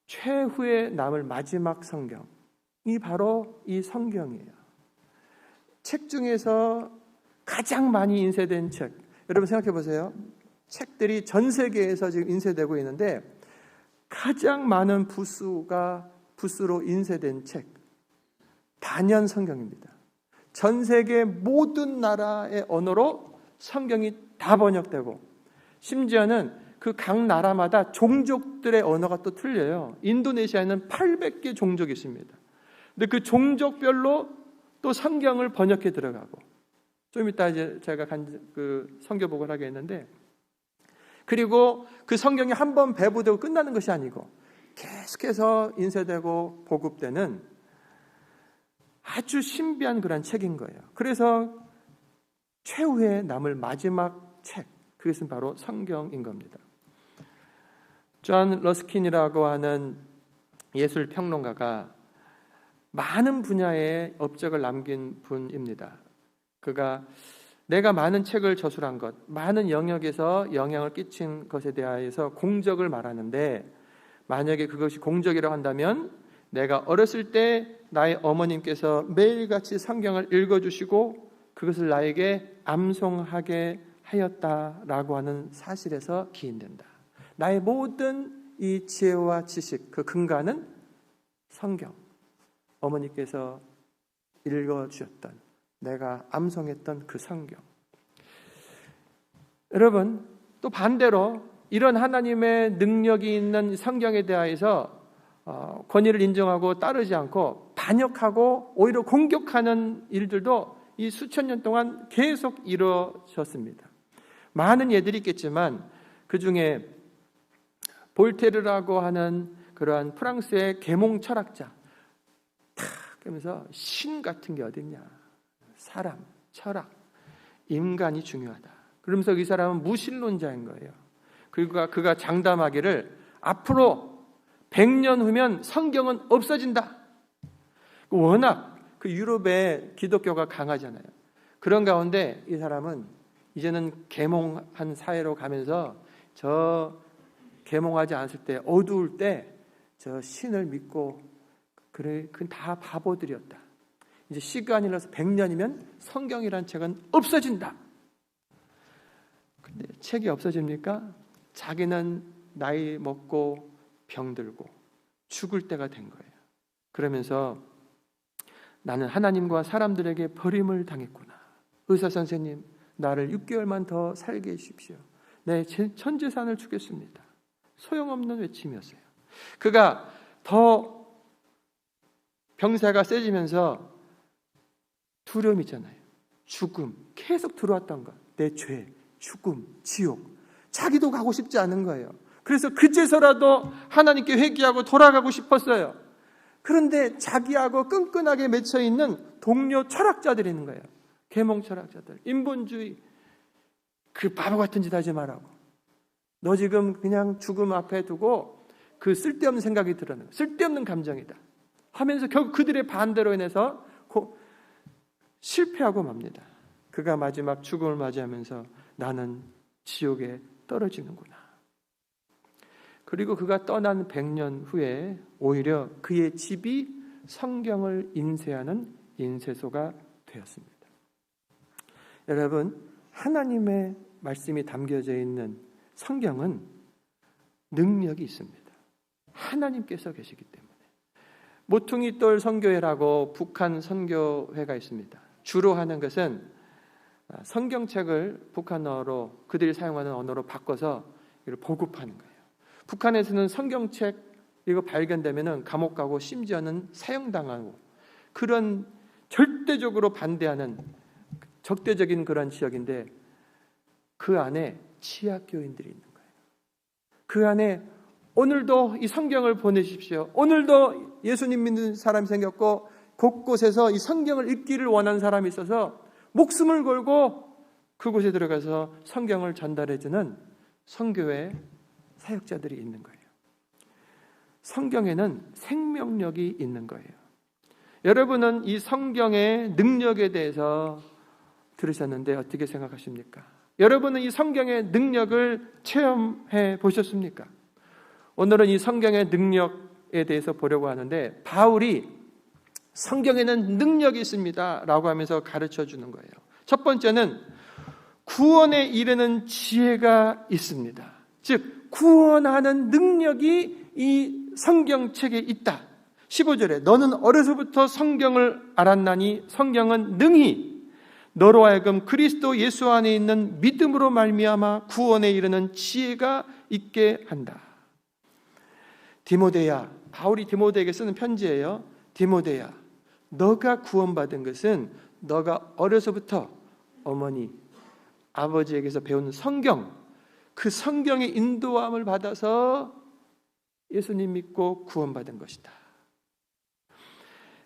최후에 남을 마지막 성경이 바로 이 성경이에요. 책 중에서 가장 많이 인쇄된 책, 여러분 생각해 보세요. 책들이 전 세계에서 지금 인쇄되고 있는데 가장 많은 부수로 인쇄된 책, 단연 성경입니다. 전 세계 모든 나라의 언어로 성경이 다 번역되고 심지어는 그 각 나라마다 종족들의 언어가 또 틀려요. 인도네시아에는 800개 종족이 있습니다. 근데 그 종족별로 또 성경을 번역해 들어가고 좀 이따 이제 제가 그 성경복을 하겠는데 그리고 그 성경이 한 번 배부되고 끝나는 것이 아니고 계속해서 인쇄되고 보급되는 아주 신비한 그런 책인 거예요. 그래서 최후에 남을 마지막 책, 그것은 바로 성경인 겁니다. 존 러스킨이라고 하는 예술 평론가가 많은 분야의 업적을 남긴 분입니다. 그가 내가 많은 책을 저술한 것, 많은 영역에서 영향을 끼친 것에 대해서 공적을 말하는데 만약에 그것이 공적이라고 한다면 내가 어렸을 때 나의 어머님께서 매일같이 성경을 읽어주시고 그것을 나에게 암송하게 하였다라고 하는 사실에서 기인된다. 나의 모든 이 지혜와 지식, 그 근간은 성경. 어머니께서 읽어주셨던, 내가 암송했던 그 성경. 여러분, 또 반대로 이런 하나님의 능력이 있는 성경에 대하여서 권위를 인정하고 따르지 않고 반역하고 오히려 공격하는 일들도 이 수천 년 동안 계속 이루어졌습니다. 많은 예들이 있겠지만 그 중에 볼테르라고 하는 그러한 프랑스의 계몽 철학자 탁 그러면서 신 같은 게 어딨냐, 사람, 철학, 인간이 중요하다. 그러면서 이 사람은 무신론자인 거예요. 그리고 그가 장담하기를 앞으로 100년 후면 성경은 없어진다. 워낙 그 유럽에 기독교가 강하잖아요. 그런 가운데 이 사람은 이제는 계몽한 사회로 가면서 저 계몽하지 않았을 때, 어두울 때 저 신을 믿고 그래, 그건 다 바보들이었다. 이제 시간이 흘러서 100년이면 성경이란 책은 없어진다. 근데 책이 없어집니까? 자기는 나이 먹고 병들고 죽을 때가 된 거예요. 그러면서 나는 하나님과 사람들에게 버림을 당했구나. 의사 선생님, 나를 6개월만 더 살게 해주십시오. 내 전 재산을 주겠습니다. 소용없는 외침이었어요. 그가 더 병세가 세지면서 두려움 있잖아요. 죽음 계속 들어왔던 것. 내 죄, 죽음, 지옥. 자기도 가고 싶지 않은 거예요. 그래서 그제서라도 하나님께 회개하고 돌아가고 싶었어요. 그런데 자기하고 끈끈하게 맺혀있는 동료 철학자들이 있는 거예요. 계몽 철학자들, 인본주의. 그 바보 같은 짓 하지 말라고. 너 지금 그냥 죽음 앞에 두고 그 쓸데없는 생각이 들어는 거예요. 쓸데없는 감정이다 하면서 결국 그들의 반대로 인해서 실패하고 맙니다. 그가 마지막 죽음을 맞이하면서 나는 지옥에 떨어지는구나. 그리고 그가 떠난 100년 후에 오히려 그의 집이 성경을 인쇄하는 인쇄소가 되었습니다. 여러분, 하나님의 말씀이 담겨져 있는 성경은 능력이 있습니다. 하나님께서 계시기 때문에. 모퉁이돌 선교회라고 북한 선교회가 있습니다. 주로 하는 것은 성경책을 북한어로 그들이 사용하는 언어로 바꿔서 보급하는 거예요. 북한에서는 성경책 이거 발견되면은 감옥 가고 심지어는 사형당하고 그런 절대적으로 반대하는 적대적인 그런 지역인데 그 안에 치학교인들이 있는 거예요. 그 안에 오늘도 이 성경을 보내십시오. 오늘도 예수님 믿는 사람이 생겼고 곳곳에서 이 성경을 읽기를 원하는 사람이 있어서 목숨을 걸고 그곳에 들어가서 성경을 전달해주는 선교회 사역자들이 있는 거예요. 성경에는 생명력이 있는 거예요. 여러분은 이 성경의 능력에 대해서 들으셨는데 어떻게 생각하십니까? 여러분은 이 성경의 능력을 체험해 보셨습니까? 오늘은 이 성경의 능력에 대해서 보려고 하는데 바울이 성경에는 능력이 있습니다 라고 하면서 가르쳐 주는 거예요. 첫 번째는 구원에 이르는 지혜가 있습니다. 즉 구원하는 능력이 이 성경책에 있다. 15절에 너는 어려서부터 성경을 알았나니 성경은 능히 너로 하여금 그리스도 예수 안에 있는 믿음으로 말미암아 구원에 이르는 지혜가 있게 한다. 디모데야, 바울이 디모데에게 쓰는 편지예요. 디모데야, 너가 구원받은 것은 너가 어려서부터 어머니, 아버지에게서 배운 성경, 그 성경의 인도함을 받아서 예수님 믿고 구원받은 것이다.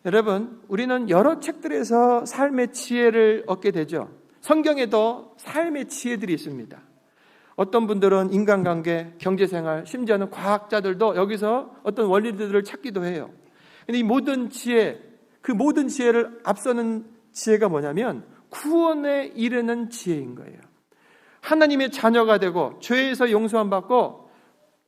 여러분, 우리는 여러 책들에서 삶의 지혜를 얻게 되죠. 성경에도 삶의 지혜들이 있습니다. 어떤 분들은 인간관계, 경제생활, 심지어는 과학자들도 여기서 어떤 원리들을 찾기도 해요. 근데 이 모든 지혜, 그 모든 지혜를 앞서는 지혜가 뭐냐면 구원에 이르는 지혜인 거예요. 하나님의 자녀가 되고 죄에서 용서함 받고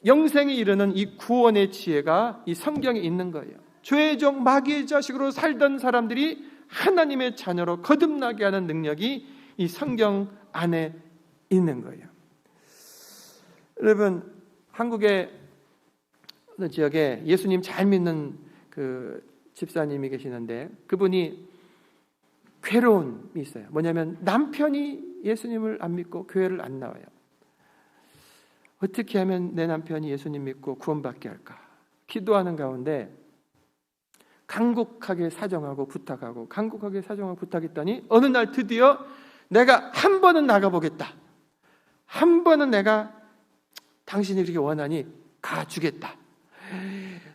영생에 이르는 이 구원의 지혜가 이 성경에 있는 거예요. 죄의 종 마귀의 자식으로 살던 사람들이 하나님의 자녀로 거듭나게 하는 능력이 이 성경 안에 있는 거예요. 여러분, 한국의 어느 지역에 예수님 잘 믿는 그 집사님이 계시는데 그분이 괴로움이 있어요. 뭐냐면 남편이 예수님을 안 믿고 교회를 안 나와요. 어떻게 하면 내 남편이 예수님 믿고 구원받게 할까? 기도하는 가운데 간곡하게 사정하고 부탁하고 간곡하게 사정하고 부탁했더니 어느 날 드디어 내가 한 번은 나가보겠다. 한 번은 내가 당신이 그렇게 원하니 가주겠다.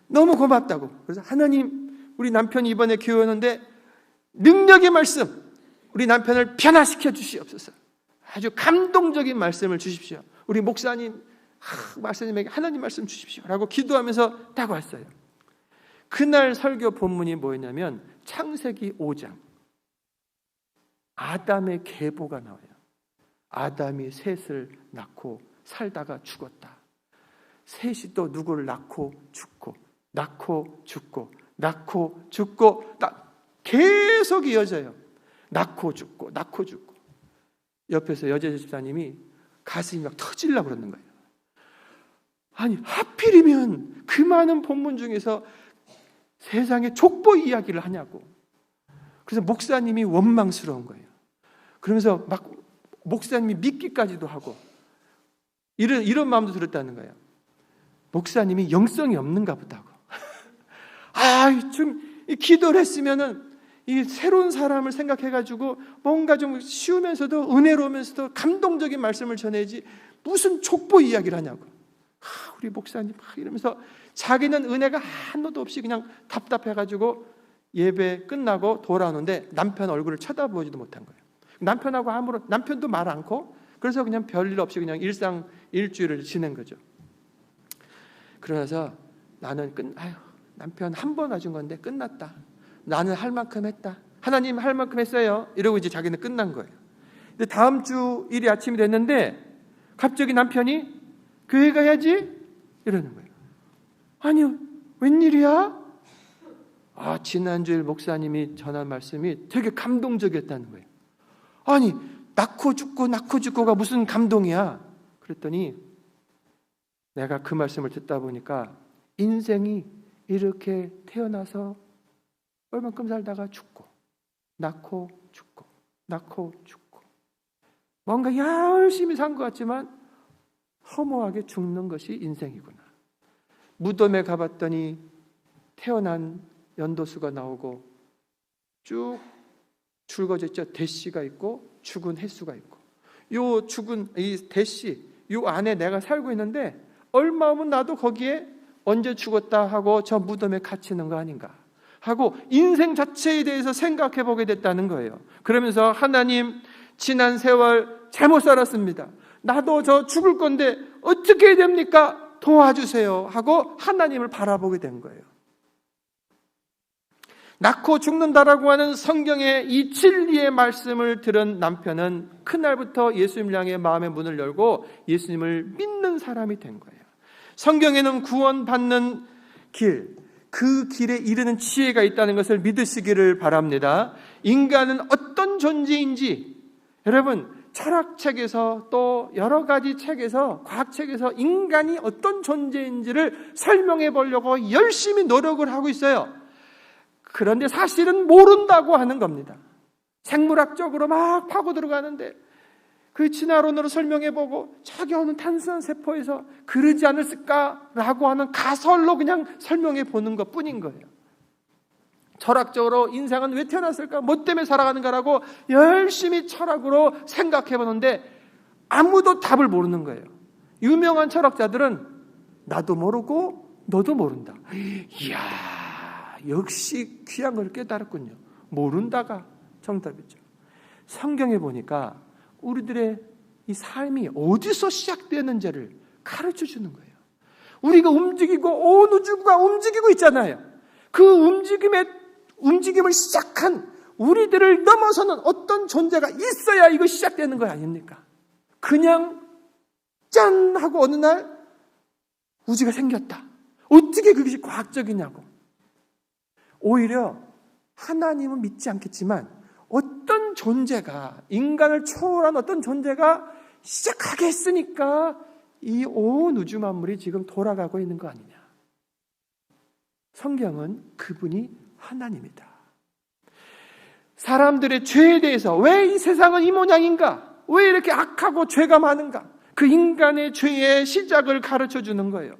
너무 고맙다고. 그래서 하나님, 우리 남편이 이번에 교회 오는데 능력의 말씀, 우리 남편을 변화시켜 주시옵소서. 아주 감동적인 말씀을 주십시오. 우리 목사님, 말씀님에게 하나님 말씀 주십시오 라고 기도하면서 딱 왔어요. 그날 설교 본문이 뭐였냐면 창세기 5장 아담의 계보가 나와요. 아담이 셋을 낳고 살다가 죽었다. 셋이 또 누구를 낳고 죽고 낳고 죽고 낳고 죽고 계속 이어져요. 낳고 죽고 낳고 죽고. 옆에서 여자 집사님이 가슴이 막 터지려고 그러는 거예요. 아니 하필이면 그 많은 본문 중에서 세상의 족보 이야기를 하냐고. 그래서 목사님이 원망스러운 거예요. 그러면서 막 목사님이 믿기까지도 하고 이런 마음도 들었다는 거예요. 목사님이 영성이 없는가 보다고. 좀 기도를 했으면은 이 새로운 사람을 생각해가지고 뭔가 좀 쉬우면서도 은혜로우면서도 감동적인 말씀을 전해야지 무슨 족보 이야기를 하냐고. 우리 목사님 이러면서 자기는 은혜가 하나도 없이 그냥 답답해가지고 예배 끝나고 돌아오는데 남편 얼굴을 쳐다보지도 못한 거예요. 남편도 말 않고 그래서 그냥 별일 없이 그냥 일주일을 지낸 거죠. 그러면서 나는 남편 한 번 와준 건데 끝났다. 나는 할 만큼 했다. 하나님 할 만큼 했어요. 이러고 이제 자기는 끝난 거예요. 근데 다음 주 일이 아침이 됐는데 갑자기 남편이 교회 가야지 이러는 거예요. 아니 웬일이야? 지난주일 목사님이 전한 말씀이 되게 감동적이었다는 거예요. 아니 낳고 죽고가 무슨 감동이야? 그랬더니 내가 그 말씀을 듣다 보니까 인생이 이렇게 태어나서 얼만큼 살다가 죽고 낳고 죽고 낳고 죽고 뭔가 열심히 산 것 같지만 허무하게 죽는 것이 인생이구나. 무덤에 가봤더니 태어난 연도수가 나오고 쭉 줄거져 있죠. 대씨가 있고 죽은 횟수가 있고 요 죽은 이 대씨 요 안에 내가 살고 있는데 얼마 후면 나도 거기에 언제 죽었다 하고 저 무덤에 갇히는 거 아닌가 하고 인생 자체에 대해서 생각해 보게 됐다는 거예요. 그러면서 하나님 지난 세월 잘못 살았습니다. 나도 저 죽을 건데 어떻게 해야 됩니까? 도와주세요 하고 하나님을 바라보게 된 거예요. 낳고 죽는다라고 하는 성경의 이 진리의 말씀을 들은 남편은 그날부터 예수님을 향해 마음의 문을 열고 예수님을 믿는 사람이 된 거예요. 성경에는 구원받는 길, 그 길에 이르는 지혜가 있다는 것을 믿으시기를 바랍니다. 인간은 어떤 존재인지 여러분 철학책에서 또 여러 가지 책에서 과학책에서 인간이 어떤 존재인지를 설명해 보려고 열심히 노력을 하고 있어요. 그런데 사실은 모른다고 하는 겁니다. 생물학적으로 막 파고 들어가는데 그 진화론으로 설명해보고 저기 어느 단순한 세포에서 그러지 않았을까라고 하는 가설로 그냥 설명해보는 것뿐인 거예요. 철학적으로 인생은 왜 태어났을까? 뭐 때문에 살아가는가라고 열심히 철학으로 생각해보는데 아무도 답을 모르는 거예요. 유명한 철학자들은 나도 모르고 너도 모른다. 이야, 역시 귀한 걸 깨달았군요. 모른다가 정답이죠. 성경에 보니까 우리들의 이 삶이 어디서 시작되는지를 가르쳐 주는 거예요. 우리가 움직이고 온 우주가 움직이고 있잖아요. 그 움직임을 시작한 우리들을 넘어서는 어떤 존재가 있어야 이거 시작되는 거 아닙니까? 그냥 짠 하고 어느 날 우주가 생겼다. 어떻게 그것이 과학적이냐고. 오히려 하나님은 믿지 않겠지만 어떤 존재가 인간을 초월한 어떤 존재가 시작하게 했으니까 이 온 우주 만물이 지금 돌아가고 있는 거 아니냐. 성경은 그분이 하나님이다. 사람들의 죄에 대해서 왜 이 세상은 이 모양인가? 왜 이렇게 악하고 죄가 많은가? 그 인간의 죄의 시작을 가르쳐 주는 거예요.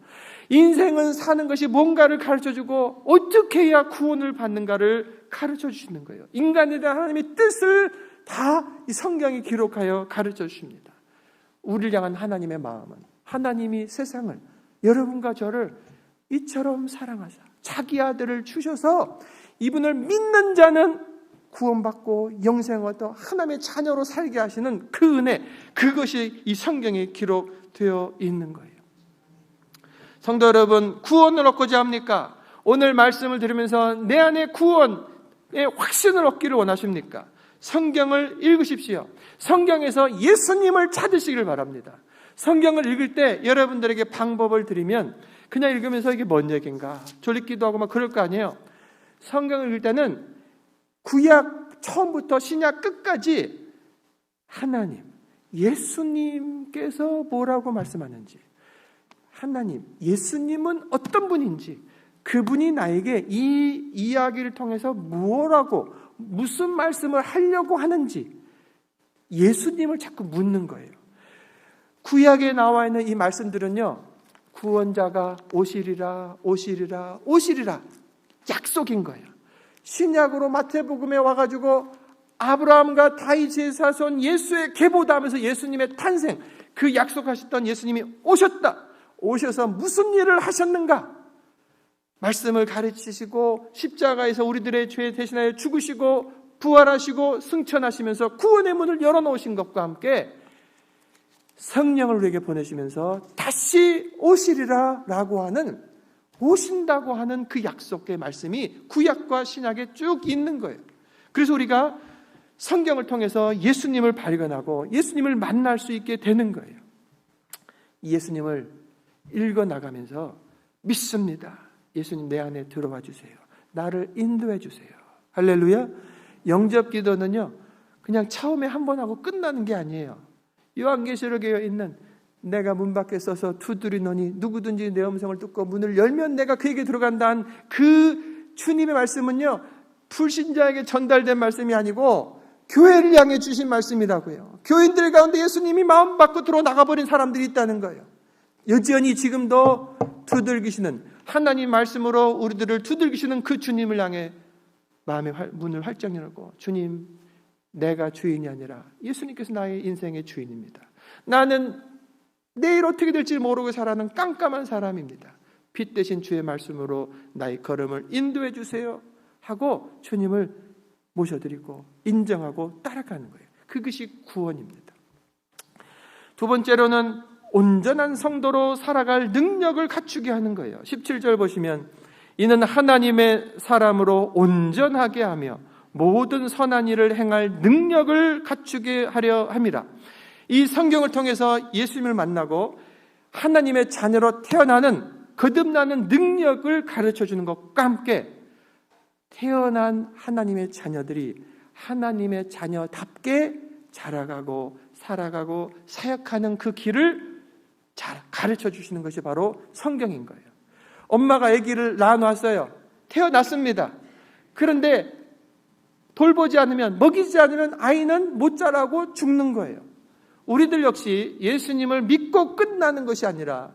인생은 사는 것이 뭔가를 가르쳐주고 어떻게 해야 구원을 받는가를 가르쳐 주시는 거예요. 인간에 대한 하나님의 뜻을 다 이 성경이 기록하여 가르쳐 주십니다. 우리를 향한 하나님의 마음은 하나님이 세상을 여러분과 저를 이처럼 사랑하사 자기 아들을 주셔서 이분을 믿는 자는 구원받고 영생을 얻어 하나님의 자녀로 살게 하시는 그 은혜, 그것이 이 성경에 기록되어 있는 거예요. 성도 여러분, 구원을 얻고자 합니까? 오늘 말씀을 들으면서 내 안에 구원의 확신을 얻기를 원하십니까? 성경을 읽으십시오. 성경에서 예수님을 찾으시길 바랍니다. 성경을 읽을 때 여러분들에게 방법을 드리면 그냥 읽으면서 이게 뭔 얘기인가 졸리기도 하고 막 그럴 거 아니에요. 성경을 읽을 때는 구약 처음부터 신약 끝까지 하나님, 예수님께서 뭐라고 말씀하는지, 하나님, 예수님은 어떤 분인지, 그분이 나에게 이 이야기를 통해서 무엇라고 무슨 말씀을 하려고 하는지 예수님을 자꾸 묻는 거예요. 구약에 나와 있는 이 말씀들은요, 구원자가 오시리라 오시리라 오시리라 약속인 거예요. 신약으로 마태복음에 와가지고 아브라함과 다윗의 자손 예수의 계보다 하면서 예수님의 탄생, 그 약속하셨던 예수님이 오셨다. 오셔서 무슨 일을 하셨는가? 말씀을 가르치시고 십자가에서 우리들의 죄 대신하여 죽으시고 부활하시고 승천하시면서 구원의 문을 열어놓으신 것과 함께 성령을 우리에게 보내시면서 다시 오시리라 라고 하는, 오신다고 하는 그 약속의 말씀이 구약과 신약에 쭉 있는 거예요. 그래서 우리가 성경을 통해서 예수님을 발견하고 예수님을 만날 수 있게 되는 거예요. 예수님을 읽어나가면서 믿습니다. 예수님 내 안에 들어와 주세요. 나를 인도해 주세요. 할렐루야. 영접 기도는요, 그냥 처음에 한 번 하고 끝나는 게 아니에요. 요한계시록에 있는 내가 문 밖에 서서 두드리노니 누구든지 내 음성을 듣고 문을 열면 내가 그에게 들어간다는 그 주님의 말씀은요, 불신자에게 전달된 말씀이 아니고 교회를 향해 주신 말씀이라고요. 교인들 가운데 예수님이 마음 밖으로 나가버린 사람들이 있다는 거예요. 여전히 지금도 두들기시는, 하나님 말씀으로 우리들을 두들기시는 그 주님을 향해 마음의 문을 활짝 열고, 주님, 내가 주인이 아니라 예수님께서 나의 인생의 주인입니다. 나는 내일 어떻게 될지 모르고 살아가는 깜깜한 사람입니다. 빛 대신 주의 말씀으로 나의 걸음을 인도해 주세요 하고 주님을 모셔드리고 인정하고 따라가는 거예요. 그것이 구원입니다. 두 번째로는 온전한 성도로 살아갈 능력을 갖추게 하는 거예요. 17절 보시면 이는 하나님의 사람으로 온전하게 하며 모든 선한 일을 행할 능력을 갖추게 하려 함이라. 이 성경을 통해서 예수님을 만나고 하나님의 자녀로 태어나는 거듭나는 능력을 가르쳐주는 것과 함께 태어난 하나님의 자녀들이 하나님의 자녀답게 자라가고 살아가고 사역하는 그 길을 잘 가르쳐 주시는 것이 바로 성경인 거예요. 엄마가 아기를 낳아놨어요. 태어났습니다. 그런데 돌보지 않으면, 먹이지 않으면 아이는 못 자라고 죽는 거예요. 우리들 역시 예수님을 믿고 끝나는 것이 아니라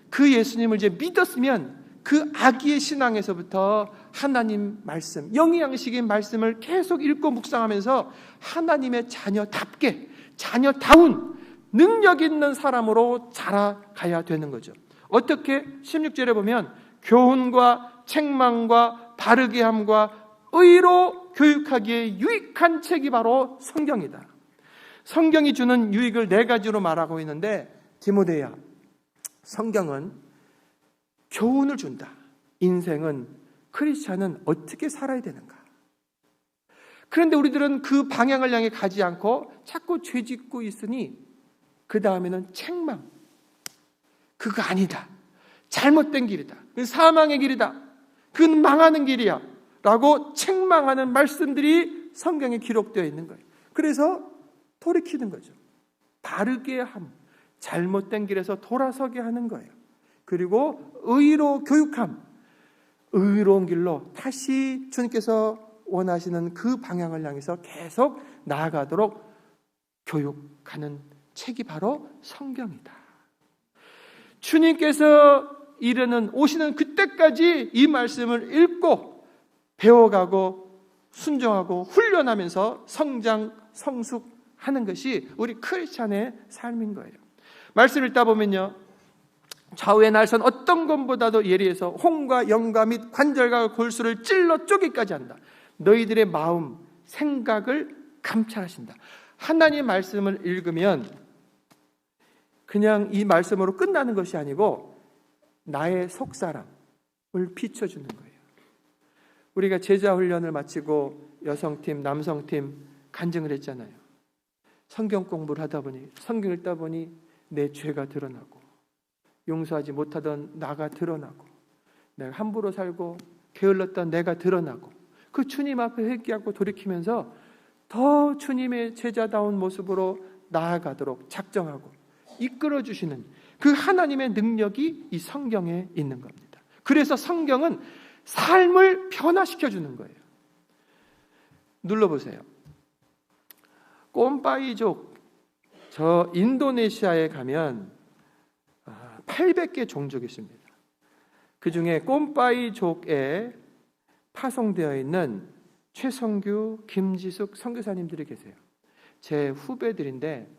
그 예수님을 이제 믿었으면 그 아기의 신앙에서부터 하나님 말씀, 영양식인 말씀을 계속 읽고 묵상하면서 하나님의 자녀답게, 자녀다운 능력 있는 사람으로 자라가야 되는 거죠. 어떻게? 16절에 보면 교훈과 책망과 바르게 함과 의로 교육하기에 유익한 책이 바로 성경이다. 성경이 주는 유익을 4가지로 말하고 있는데, 디모데야, 성경은 교훈을 준다. 인생은, 크리스찬은 어떻게 살아야 되는가? 그런데 우리들은 그 방향을 향해 가지 않고 자꾸 죄짓고 있으니 그 다음에는 책망. 그거 아니다. 잘못된 길이다. 그건 사망의 길이다. 그건 망하는 길이야. 라고 책망하는 말씀들이 성경에 기록되어 있는 거예요. 그래서 돌이키는 거죠. 바르게 함, 잘못된 길에서 돌아서게 하는 거예요. 그리고 의로 교육함, 의로운 길로 다시 주님께서 원하시는 그 방향을 향해서 계속 나아가도록 교육하는 책이 바로 성경이다. 주님께서 오시는 그때까지 이 말씀을 읽고 배워가고 순종하고 훈련하면서 성장, 성숙하는 것이 우리 크리스찬의 삶인 거예요. 말씀을 읽다 보면요, 좌우의 날선 어떤 것보다도 예리해서 홍과 영과 및 관절과 골수를 찔러 쪼개기까지 한다. 너희들의 마음, 생각을 감찰하신다. 하나님 말씀을 읽으면 그냥 이 말씀으로 끝나는 것이 아니고 나의 속사람을 비춰주는 거예요. 우리가 제자 훈련을 마치고 여성팀, 남성팀 간증을 했잖아요. 성경 공부를 하다 보니, 성경 읽다 보니 내 죄가 드러나고, 용서하지 못하던 나가 드러나고, 내가 함부로 살고 게을렀던 내가 드러나고, 그 주님 앞에 회개하고 돌이키면서 더 주님의 제자다운 모습으로 나아가도록 작정하고 이끌어주시는 그 하나님의 능력이 이 성경에 있는 겁니다. 그래서 성경은 삶을 변화시켜주는 거예요. 눌러보세요. 꼼빠이족, 저 인도네시아에 가면 800개 종족이 있습니다. 그 중에 꼼빠이족에 파송되어 있는 최성규, 김지숙 선교사님들이 계세요. 제 후배들인데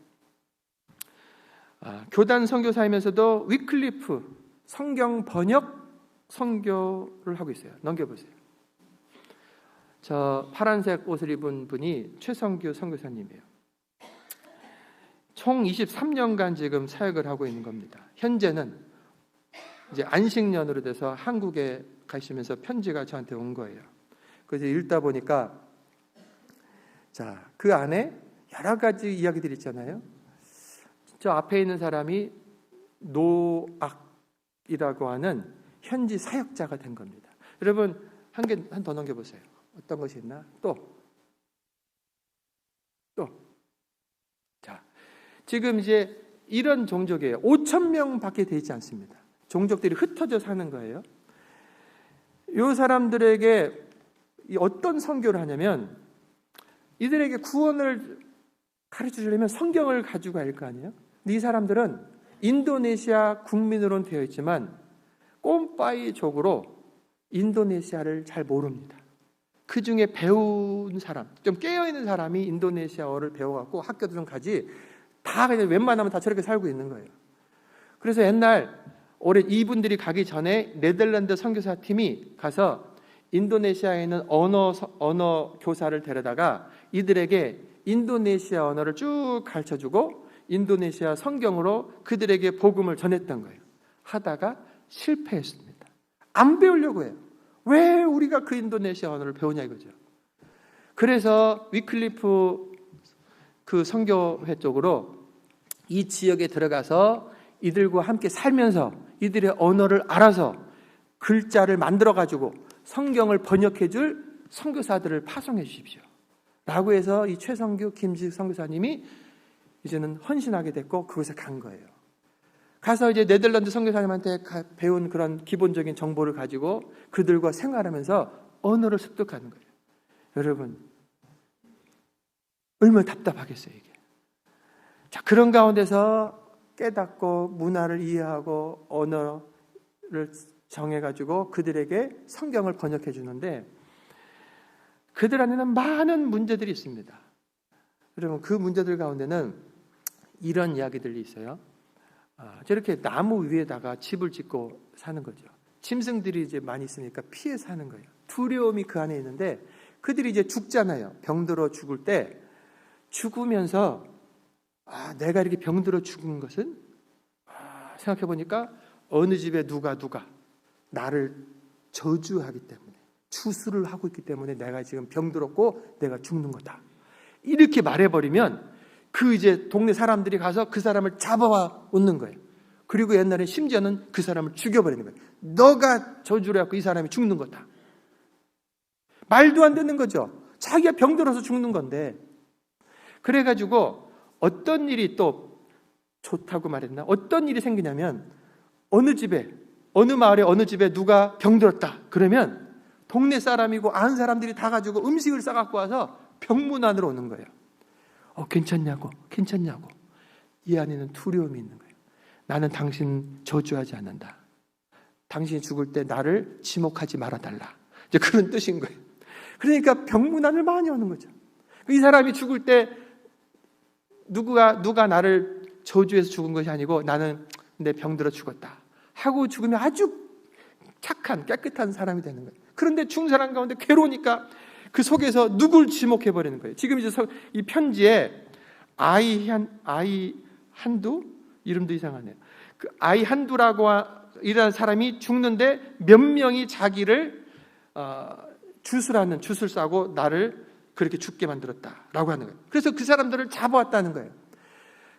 교단 선교사이면서도 위클리프 성경 번역 선교를 하고 있어요. 넘겨보세요. 저 파란색 옷을 입은 분이 최성규 선교사님이에요. 총 23년간 지금 사역을 하고 있는 겁니다. 현재는 이제 안식년으로 돼서 한국에 가시면서 편지가 저한테 온 거예요. 그래서 읽다 보니까 자, 그 안에 여러 가지 이야기들이 있잖아요. 저 앞에 있는 사람이 노악이라고 하는 현지 사역자가 된 겁니다. 여러분 한 더 넘겨보세요. 어떤 것이 있나? 또. 자, 지금 이제 이런 종족이에요. 5,000명밖에 되지 않습니다. 종족들이 흩어져 사는 거예요. 이 사람들에게 어떤 선교를 하냐면 이들에게 구원을 가르쳐주려면 성경을 가지고 갈 거 아니에요? 근데 이 사람들은 인도네시아 국민으로는 되어 있지만 꼼빠이족으로 인도네시아를 잘 모릅니다. 그 중에 배운 사람, 좀 깨어있는 사람이 인도네시아어를 배워갖고 학교도 좀 가지 다 그냥 웬만하면 다 저렇게 살고 있는 거예요. 그래서 옛날 올해 이분들이 가기 전에 네덜란드 선교사 팀이 가서 인도네시아에 있는 언어 교사를 데려다가 이들에게 인도네시아 언어를 쭉 가르쳐주고 인도네시아 성경으로 그들에게 복음을 전했던 거예요. 하다가 실패했습니다. 안 배우려고 해요. 왜 우리가 그 인도네시아 언어를 배우냐 이거죠. 그래서 위클리프 그 선교회 쪽으로 이 지역에 들어가서 이들과 함께 살면서 이들의 언어를 알아서 글자를 만들어가지고 성경을 번역해줄 선교사들을 파송해 주십시오 라고 해서 이 최성규, 김지숙 선교사님이 이제는 헌신하게 됐고 그곳에 간 거예요. 가서 이제 네덜란드 선교사님한테 배운 그런 기본적인 정보를 가지고 그들과 생활하면서 언어를 습득하는 거예요. 여러분 얼마나 답답하겠어요 이게. 자, 그런 가운데서 깨닫고 문화를 이해하고 언어를 정해가지고 그들에게 성경을 번역해 주는데 그들 안에는 많은 문제들이 있습니다. 여러분 그 문제들 가운데는 이런 이야기들이 있어요. 저렇게 나무 위에다가 집을 짓고 사는 거죠. 짐승들이 이제 많이 있으니까 피해 사는 거예요. 두려움이 그 안에 있는데 그들이 이제 죽잖아요. 병들어 죽을 때 죽으면서 내가 이렇게 병들어 죽은 것은 생각해 보니까 어느 집에 누가 나를 저주하기 때문에 추수를 하고 있기 때문에 내가 지금 병들었고 내가 죽는 거다. 이렇게 말해버리면 그 이제 동네 사람들이 가서 그 사람을 잡아와 놓는 거예요. 그리고 옛날에 심지어는 그 사람을 죽여버리는 거예요. 너가 저주를 해갖고 이 사람이 죽는 거다. 말도 안 되는 거죠. 자기가 병들어서 죽는 건데. 그래가지고 어떤 일이 또 좋다고 말했나? 어떤 일이 생기냐면 어느 집에 어느 마을에 어느 집에 누가 병들었다. 그러면 동네 사람이고 아는 사람들이 다 가지고 음식을 싸갖고 와서 병문 안으로 오는 거예요. 괜찮냐고. 이 안에는 두려움이 있는 거예요. 나는 당신 저주하지 않는다. 당신이 죽을 때 나를 지목하지 말아달라. 이제 그런 뜻인 거예요. 그러니까 병문안을 많이 오는 거죠. 이 사람이 죽을 때 누가 나를 저주해서 죽은 것이 아니고 나는 내 병들어 죽었다 하고 죽으면 아주 착한 깨끗한 사람이 되는 거예요. 그런데 죽은 사람 가운데 괴로우니까 그 속에서 누굴 지목해버리는 거예요. 지금 이제 이 편지에 아이 한두? 이름도 이상하네요. 그 아이 한두라고 이라는 사람이 죽는데 몇 명이 자기를 슛을 싸고 나를 그렇게 죽게 만들었다라고 하는 거예요. 그래서 그 사람들을 잡아왔다는 거예요.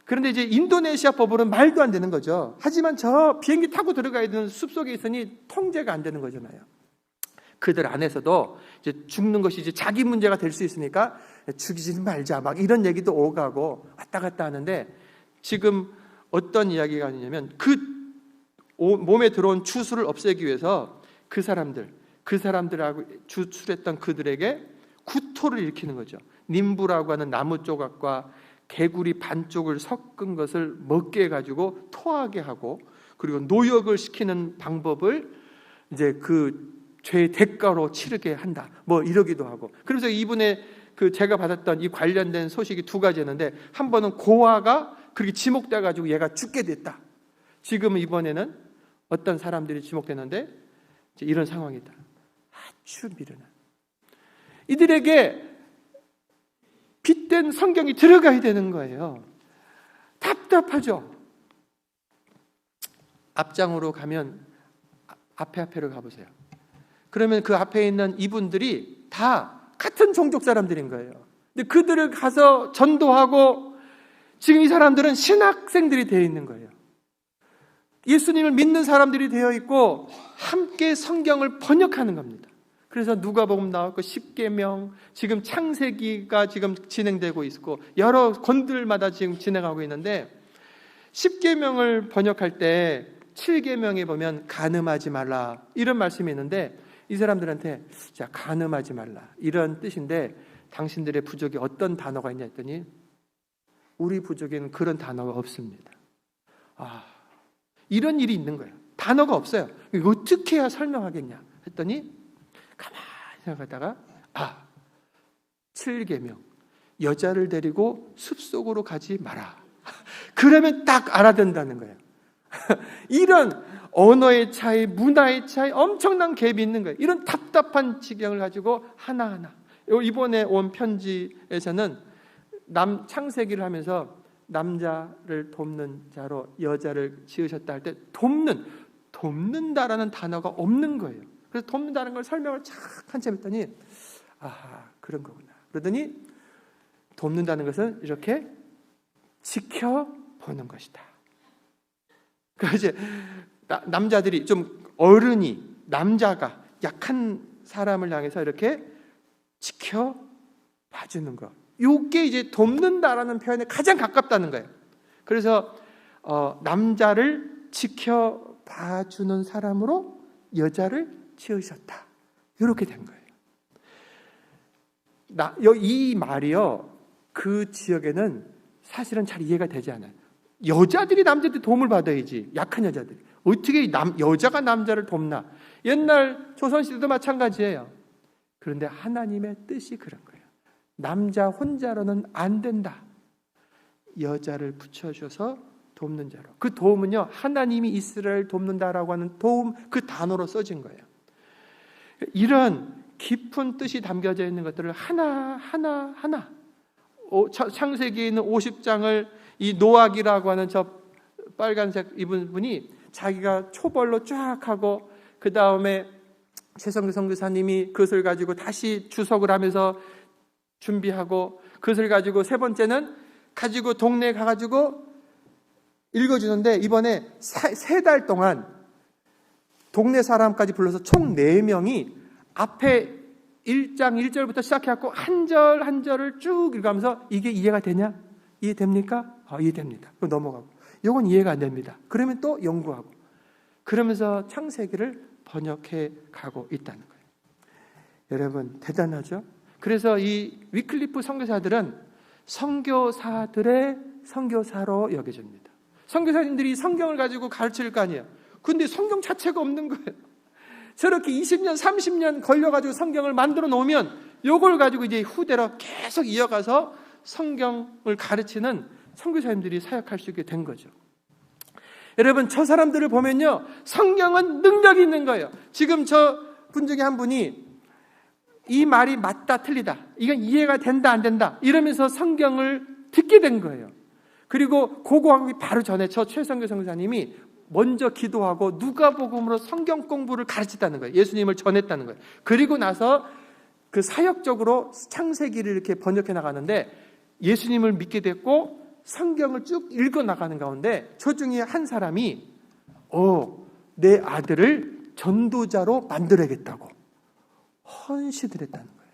그런데 이제 인도네시아 법으로는 말도 안 되는 거죠. 하지만 저 비행기 타고 들어가야 되는 숲속에 있으니 통제가 안 되는 거잖아요. 그들 안에서도 이제 죽는 것이 이제 자기 문제가 될 수 있으니까 죽이지 말자 막 이런 얘기도 오가고 왔다 갔다 하는데, 지금 어떤 이야기가 아니냐면 그 몸에 들어온 추수를 없애기 위해서 그 사람들하고 주출했던 그들에게 구토를 일으키는 거죠. 님부라고 하는 나무 조각과 개구리 반쪽을 섞은 것을 먹게 해가지고 토하게 하고, 그리고 노역을 시키는 방법을 이제 그 죄의 대가로 치르게 한다 뭐 이러기도 하고. 그래서 이분의 그 제가 받았던 이 관련된 소식이 두 가지였는데, 한 번은 고아가 그렇게 지목돼 가지고 얘가 죽게 됐다. 지금 이번에는 어떤 사람들이 지목됐는데 이런 상황이다. 아주 미련한 이들에게 빗댄 성경이 들어가야 되는 거예요. 답답하죠. 앞장으로 가면 앞에로 가보세요. 그러면 그 앞에 있는 이분들이 다 같은 종족 사람들인 거예요. 근데 그들을 가서 전도하고, 지금 이 사람들은 신학생들이 되어 있는 거예요. 예수님을 믿는 사람들이 되어 있고 함께 성경을 번역하는 겁니다. 그래서 누가복음 나왔고 십계명, 지금 창세기가 지금 진행되고 있고 여러 권들마다 지금 진행하고 있는데, 십계명을 번역할 때 7계명에 보면 간음하지 말라 이런 말씀이 있는데, 이 사람들한테 자 간음하지 말라 이런 뜻인데 당신들의 부족에 어떤 단어가 있냐 했더니 우리 부족에는 그런 단어가 없습니다. 이런 일이 있는 거예요. 단어가 없어요. 이거 어떻게 해야 설명하겠냐 했더니 가만히 생각하다가 7계명 여자를 데리고 숲속으로 가지 마라. 그러면 딱 알아듣는다는 거예요. 이런 언어의 차이, 문화의 차이, 엄청난 갭이 있는 거예요. 이런 답답한 지경을 가지고 하나하나. 이번에 온 편지에서는 창세기를 하면서 남자를 돕는 자로 여자를 지으셨다 할 때 돕는다라는 단어가 없는 거예요. 그래서 돕는다는 걸 설명을 착 한참 했더니 그런 거구나. 그러더니 돕는다는 것은 이렇게 지켜보는 것이다. 그러니까 이제 남자들이 좀 남자가 약한 사람을 향해서 이렇게 지켜봐주는 것. 이게 이제 돕는다라는 표현에 가장 가깝다는 거예요. 그래서 남자를 지켜봐주는 사람으로 여자를 지으셨다. 이렇게 된 거예요. 이 말이요, 그 지역에는 사실은 잘 이해가 되지 않아요. 여자들이 남자들이 도움을 받아야지. 약한 여자들이 어떻게 여자가 남자를 돕나. 옛날 조선시대도 마찬가지예요. 그런데 하나님의 뜻이 그런 거예요. 남자 혼자로는 안 된다. 여자를 붙여줘서 돕는 자로. 그 도움은요, 하나님이 이스라엘 돕는다라고 하는 도움, 그 단어로 써진 거예요. 이런 깊은 뜻이 담겨져 있는 것들을 하나 창세기에 있는 50장을 이 노악이라고 하는 저 빨간색 입은 분이 자기가 초벌로 쫙 하고, 그 다음에 최성규 선교사님이 그것을 가지고 다시 주석을 하면서 준비하고, 그것을 가지고 세 번째는 가지고 동네에 가가지고 읽어주는데, 이번에 세 달 동안 동네 사람까지 불러서 총 4명이 앞에 1장 1절부터 시작해갖고 한 절 한 절을 쭉 읽으면서 이게 이해가 되냐? 이해됩니까? 이해됩니다. 그럼 넘어가고, 이건 이해가 안 됩니다. 그러면 또 연구하고, 그러면서 창세기를 번역해 가고 있다는 거예요. 여러분 대단하죠? 그래서 이 위클리프 선교사들은 선교사들의 선교사로 여겨집니다. 선교사님들이 성경을 가지고 가르칠 거 아니에요. 근데 성경 자체가 없는 거예요. 저렇게 20년, 30년 걸려가지고 성경을 만들어 놓으면 이걸 가지고 이제 후대로 계속 이어가서 성경을 가르치는 선교사님들이 사역할 수 있게 된 거죠. 여러분, 저 사람들을 보면요, 성경은 능력이 있는 거예요. 지금 저 분 중에 한 분이 이 말이 맞다 틀리다, 이건 이해가 된다 안 된다 이러면서 성경을 듣게 된 거예요. 그리고 고고하기 바로 전에 저 최성규 선교사님이 먼저 기도하고 누가복음으로 성경 공부를 가르쳤다는 거예요. 예수님을 전했다는 거예요. 그리고 나서 그 사역적으로 창세기를 이렇게 번역해 나가는데 예수님을 믿게 됐고 성경을 쭉 읽어 나가는 가운데 저 중에 한 사람이 내 아들을 전도자로 만들어야겠다고 헌신을 했다는 거예요.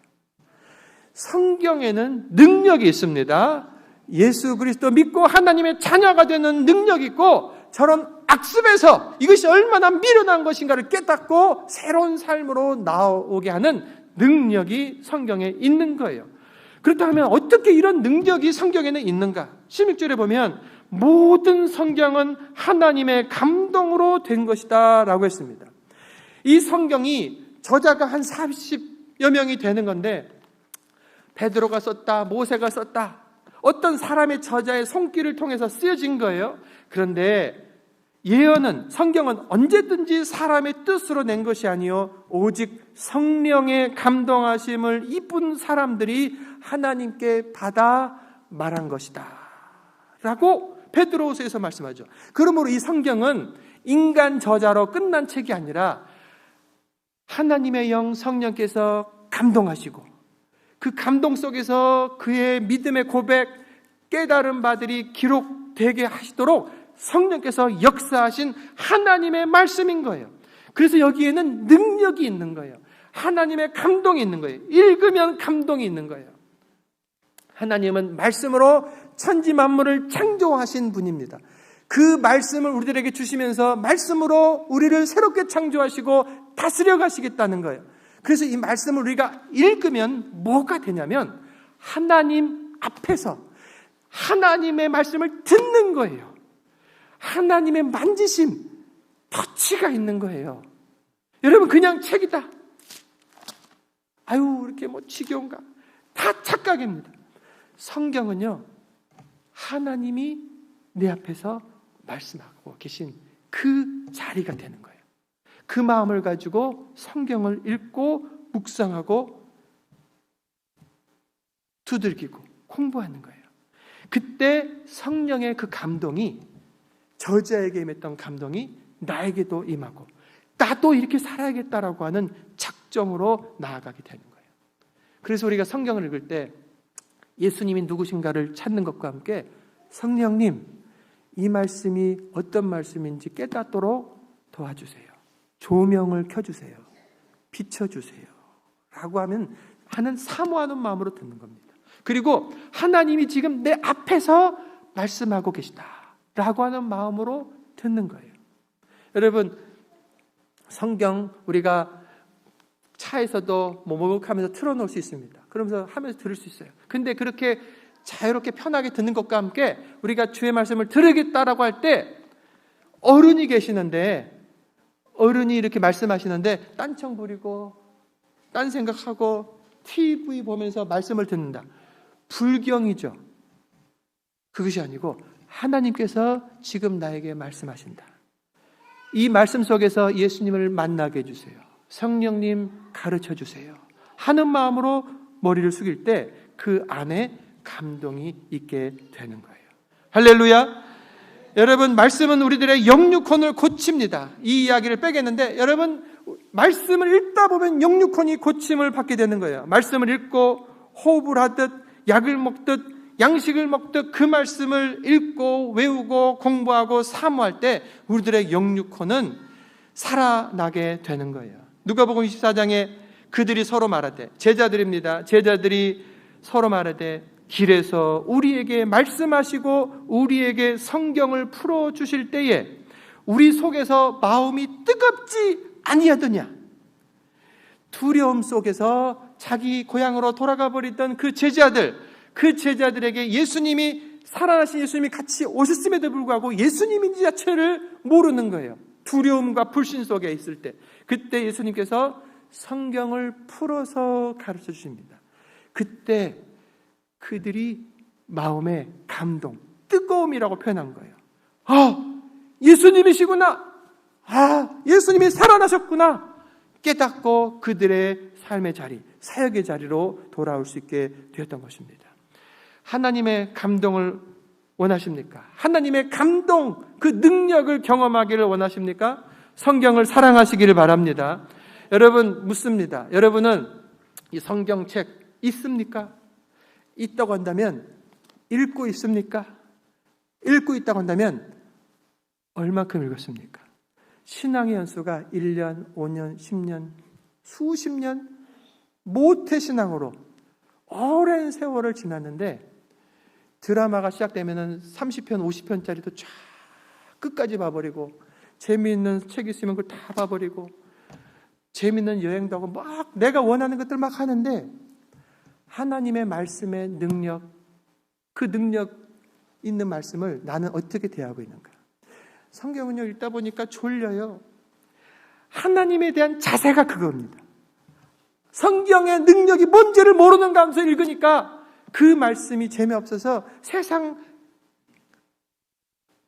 성경에는 능력이 있습니다. 예수 그리스도 믿고 하나님의 자녀가 되는 능력이 있고 저런 악습에서 이것이 얼마나 미련한 것인가를 깨닫고 새로운 삶으로 나오게 하는 능력이 성경에 있는 거예요. 그렇다면 어떻게 이런 능력이 성경에는 있는가? 16절에 보면 모든 성경은 하나님의 감동으로 된 것이다 라고 했습니다. 이 성경이 저자가 한 40여 명이 되는 건데 베드로가 썼다, 모세가 썼다, 어떤 사람의 저자의 손길을 통해서 쓰여진 거예요. 그런데 예언은, 성경은 언제든지 사람의 뜻으로 낸 것이 아니요 오직 성령의 감동하심을 이쁜 사람들이 하나님께 받아 말한 것이다 라고 베드로후서에서 말씀하죠. 그러므로 이 성경은 인간 저자로 끝난 책이 아니라 하나님의 영 성령께서 감동하시고 그 감동 속에서 그의 믿음의 고백, 깨달은 바들이 기록되게 하시도록 성령께서 역사하신 하나님의 말씀인 거예요. 그래서 여기에는 능력이 있는 거예요. 하나님의 감동이 있는 거예요. 읽으면 감동이 있는 거예요. 하나님은 말씀으로 천지 만물을 창조하신 분입니다. 그 말씀을 우리들에게 주시면서 말씀으로 우리를 새롭게 창조하시고 다스려 가시겠다는 거예요. 그래서 이 말씀을 우리가 읽으면 뭐가 되냐면 하나님 앞에서 하나님의 말씀을 듣는 거예요. 하나님의 만지심, 터치가 있는 거예요. 여러분 그냥 책이다, 아유 이렇게 지겨운가, 다 착각입니다. 성경은요 하나님이 내 앞에서 말씀하고 계신 그 자리가 되는 거예요. 그 마음을 가지고 성경을 읽고 묵상하고 두들기고 공부하는 거예요. 그때 성령의 그 감동이, 저자에게 임했던 감동이 나에게도 임하고 나도 이렇게 살아야겠다라고 하는 작정으로 나아가게 되는 거예요. 그래서 우리가 성경을 읽을 때 예수님이 누구신가를 찾는 것과 함께 성령님, 이 말씀이 어떤 말씀인지 깨닫도록 도와주세요. 조명을 켜주세요. 비춰주세요. 라고 하는 사모하는 마음으로 듣는 겁니다. 그리고 하나님이 지금 내 앞에서 말씀하고 계시다 라고 하는 마음으로 듣는 거예요. 여러분 성경 우리가 차에서도 목욕하면서 틀어놓을 수 있습니다. 그러면서 하면서 들을 수 있어요. 근데 그렇게 자유롭게 편하게 듣는 것과 함께 우리가 주의 말씀을 들으겠다라고 할 때 어른이 계시는데, 어른이 이렇게 말씀하시는데 딴청 부리고 딴 생각하고 TV 보면서 말씀을 듣는다. 불경이죠. 그것이 아니고 하나님께서 지금 나에게 말씀하신다. 이 말씀 속에서 예수님을 만나게 해주세요. 성령님 가르쳐 주세요 하는 마음으로 머리를 숙일 때 그 안에 감동이 있게 되는 거예요. 할렐루야. 여러분 말씀은 우리들의 영육혼을 고칩니다. 이 이야기를 빼겠는데 여러분 말씀을 읽다 보면 영육혼이 고침을 받게 되는 거예요. 말씀을 읽고 호흡을 하듯 약을 먹듯 양식을 먹듯 그 말씀을 읽고 외우고 공부하고 사모할 때 우리들의 영육혼은 살아나게 되는 거예요. 누가복음 24장에 그들이 서로 말하되, 제자들입니다. 제자들이 서로 말하되 길에서 우리에게 말씀하시고 우리에게 성경을 풀어주실 때에 우리 속에서 마음이 뜨겁지 아니하더냐. 두려움 속에서 자기 고향으로 돌아가 버리던 그 제자들에게 예수님이, 살아나신 예수님이 같이 오셨음에도 불구하고 예수님인지 자체를 모르는 거예요. 두려움과 불신 속에 있을 때 그때 예수님께서 성경을 풀어서 가르쳐 주십니다. 그때 그들이 마음의 감동, 뜨거움이라고 표현한 거예요. 예수님이시구나. 예수님이 살아나셨구나. 깨닫고 그들의 삶의 자리, 사역의 자리로 돌아올 수 있게 되었던 것입니다. 하나님의 감동을 원하십니까? 하나님의 감동, 그 능력을 경험하기를 원하십니까? 성경을 사랑하시기를 바랍니다. 여러분 묻습니다. 여러분은 이 성경책 있습니까? 있다고 한다면 읽고 있습니까? 읽고 있다고 한다면 얼마큼 읽었습니까? 신앙의 연수가 1년, 5년, 10년, 수십 년 모태신앙으로 오랜 세월을 지났는데 드라마가 시작되면 30편, 50편짜리도 쫙 끝까지 봐버리고 재미있는 책 있으면 그걸 다 봐버리고 재미있는 여행도 하고 막 내가 원하는 것들 막 하는데 하나님의 말씀의 능력, 그 능력 있는 말씀을 나는 어떻게 대하고 있는가? 성경은요, 읽다 보니까 졸려요. 하나님에 대한 자세가 그겁니다. 성경의 능력이 뭔지를 모르는 가운데서 읽으니까 그 말씀이 재미없어서 세상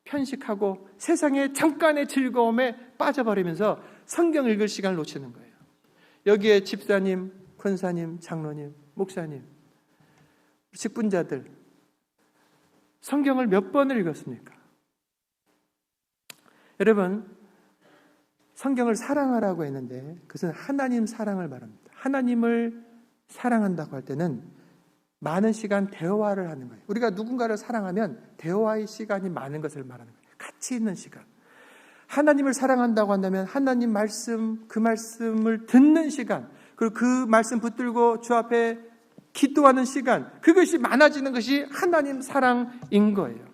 편식하고 세상의 잠깐의 즐거움에 빠져버리면서 성경 읽을 시간을 놓치는 거예요. 여기에 집사님, 권사님, 장로님, 목사님, 직분자들 성경을 몇 번을 읽었습니까? 여러분, 성경을 사랑하라고 했는데 그것은 하나님 사랑을 말합니다. 하나님을 사랑한다고 할 때는 많은 시간 대화를 하는 거예요. 우리가 누군가를 사랑하면 대화의 시간이 많은 것을 말하는 거예요. 같이 있는 시간. 하나님을 사랑한다고 한다면 하나님 말씀, 그 말씀을 듣는 시간, 그리고 그 말씀 붙들고 주 앞에 기도하는 시간, 그것이 많아지는 것이 하나님 사랑인 거예요.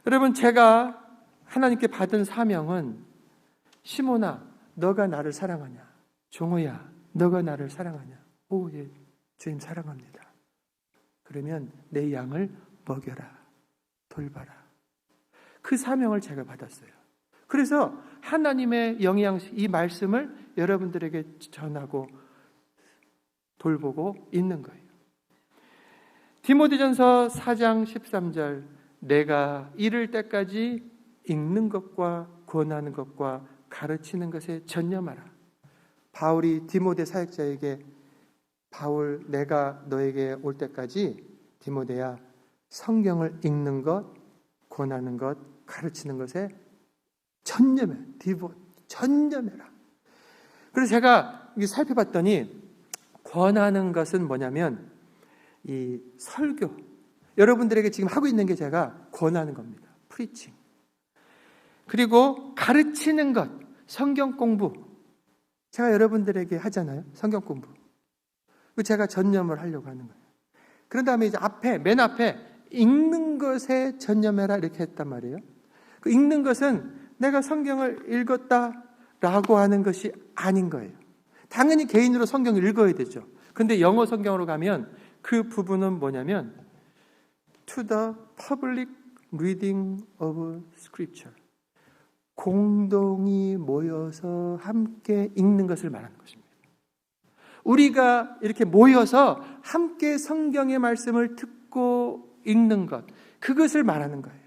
여러분, 제가 하나님께 받은 사명은 시몬아, 너가 나를 사랑하냐? 종호야, 너가 나를 사랑하냐? 오, 예, 주님 사랑합니다. 그러면 내 양을 먹여라, 돌봐라. 그 사명을 제가 받았어요. 그래서 하나님의 영향식, 이 말씀을 여러분들에게 전하고 돌보고 있는 거예요. 디모데전서 4장 13절, 내가 이를 때까지 읽는 것과 권하는 것과 가르치는 것에 전념하라. 바울이 디모데 사역자에게 바울, 내가 너에게 올 때까지 디모데야 성경을 읽는 것, 권하는 것, 가르치는 것에 전념해. 전념해라. 그래서 제가 살펴봤더니 권하는 것은 뭐냐면 이 설교, 여러분들에게 지금 하고 있는 게 제가 권하는 겁니다. 프리칭. 그리고 가르치는 것, 성경 공부. 제가 여러분들에게 하잖아요. 성경 공부. 제가 전념을 하려고 하는 거예요. 그런 다음에 이제 맨 앞에 읽는 것에 전념해라 이렇게 했단 말이에요. 그 읽는 것은 내가 성경을 읽었다라고 하는 것이 아닌 거예요. 당연히 개인으로 성경을 읽어야 되죠. 근데 영어 성경으로 가면 그 부분은 뭐냐면 to the public reading of scripture. 공동이 모여서 함께 읽는 것을 말하는 것입니다. 우리가 이렇게 모여서 함께 성경의 말씀을 듣고 읽는 것, 그것을 말하는 거예요.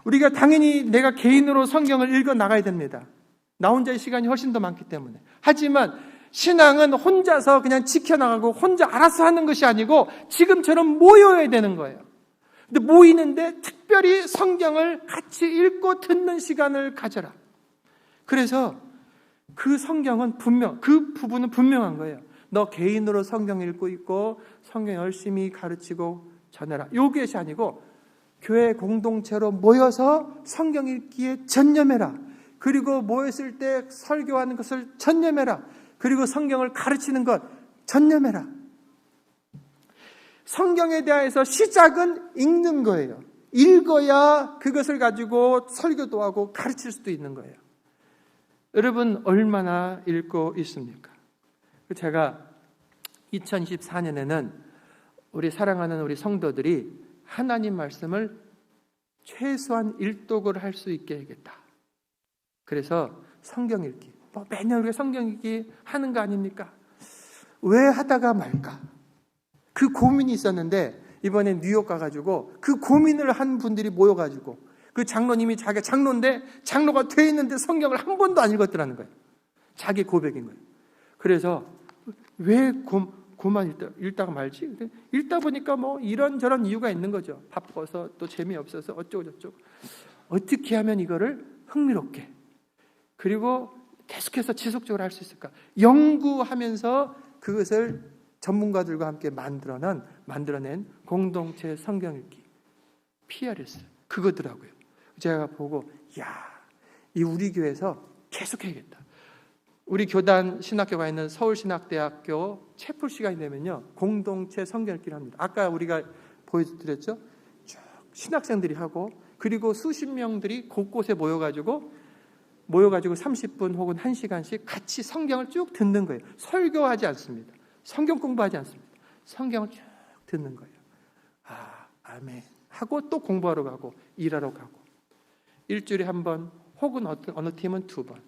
우리가 당연히 내가 개인으로 성경을 읽어 나가야 됩니다. 나 혼자의 시간이 훨씬 더 많기 때문에. 하지만 신앙은 혼자서 그냥 지켜나가고 혼자 알아서 하는 것이 아니고 지금처럼 모여야 되는 거예요. 근데 모이는데 특별히 성경을 같이 읽고 듣는 시간을 가져라. 그래서 그 성경은 그 부분은 분명한 거예요. 너 개인으로 성경 읽고 있고 성경 열심히 가르치고 전해라. 이것이 아니고 교회 공동체로 모여서 성경 읽기에 전념해라. 그리고 모였을 때 설교하는 것을 전념해라. 그리고 성경을 가르치는 것 전념해라. 성경에 대해서 시작은 읽는 거예요. 읽어야 그것을 가지고 설교도 하고 가르칠 수도 있는 거예요. 여러분 얼마나 읽고 있습니까? 제가 2024년에는 우리 사랑하는 우리 성도들이 하나님 말씀을 최소한 일독을 할 수 있게 해야겠다. 그래서 성경 읽기, 매년 우리가 성경 읽기 하는 거 아닙니까? 왜 하다가 말까? 그 고민이 있었는데 이번에 뉴욕 가가지고 그 고민을 한 분들이 모여가지고 그 장로님이 자기가 장로인데 장로가 돼 있는데 성경을 한 번도 안 읽었더라는 거예요. 자기 고백인 거예요. 그래서 왜 고만 읽다가 말지? 읽다 보니까 뭐 이런저런 이유가 있는 거죠. 바빠서 또 재미없어서 어쩌고 저쩌고. 어떻게 하면 이거를 흥미롭게 그리고 계속해서 지속적으로 할 수 있을까? 연구하면서 그것을 전문가들과 함께 만들어낸 공동체 성경 읽기 PRS 그거더라고요. 제가 보고 이 우리 교회에서 계속 해야겠다. 우리 교단 신학교가 있는 서울신학대학교 채플 시간이 되면요 공동체 성경 읽기를 합니다. 아까 우리가 보여드렸죠? 쭉 신학생들이 하고 그리고 수십 명들이 곳곳에 모여가지고 30분 혹은 1시간씩 같이 성경을 쭉 듣는 거예요. 설교하지 않습니다. 성경 공부하지 않습니다. 성경을 쭉 듣는 거예요. 아멘 하고 또 공부하러 가고 일하러 가고 일주일에 한 번 혹은 어느 팀은 2번.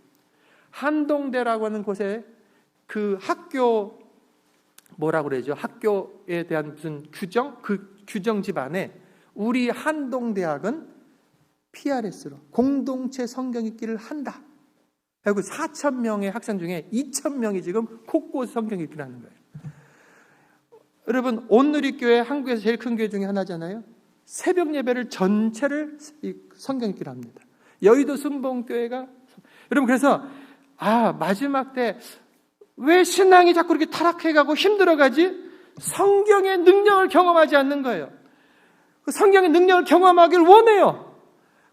한동대라고 하는 곳에 그 학교 뭐라고 그러죠? 학교에 대한 무슨 규정? 그 규정집 안에 우리 한동대학은 PRS로 공동체 성경 읽기를 한다. 그리고 4,000명의 학생 중에 2,000명이 지금 곳곳 성경 읽기를 하는 거예요. 여러분 온누리교회 한국에서 제일 큰 교회 중에 하나잖아요. 새벽 예배를 전체를 성경 읽기를 합니다. 여의도 순복음교회가 여러분 그래서 마지막 때 왜 신앙이 자꾸 이렇게 타락해가고 힘들어가지? 성경의 능력을 경험하지 않는 거예요. 그 성경의 능력을 경험하기를 원해요.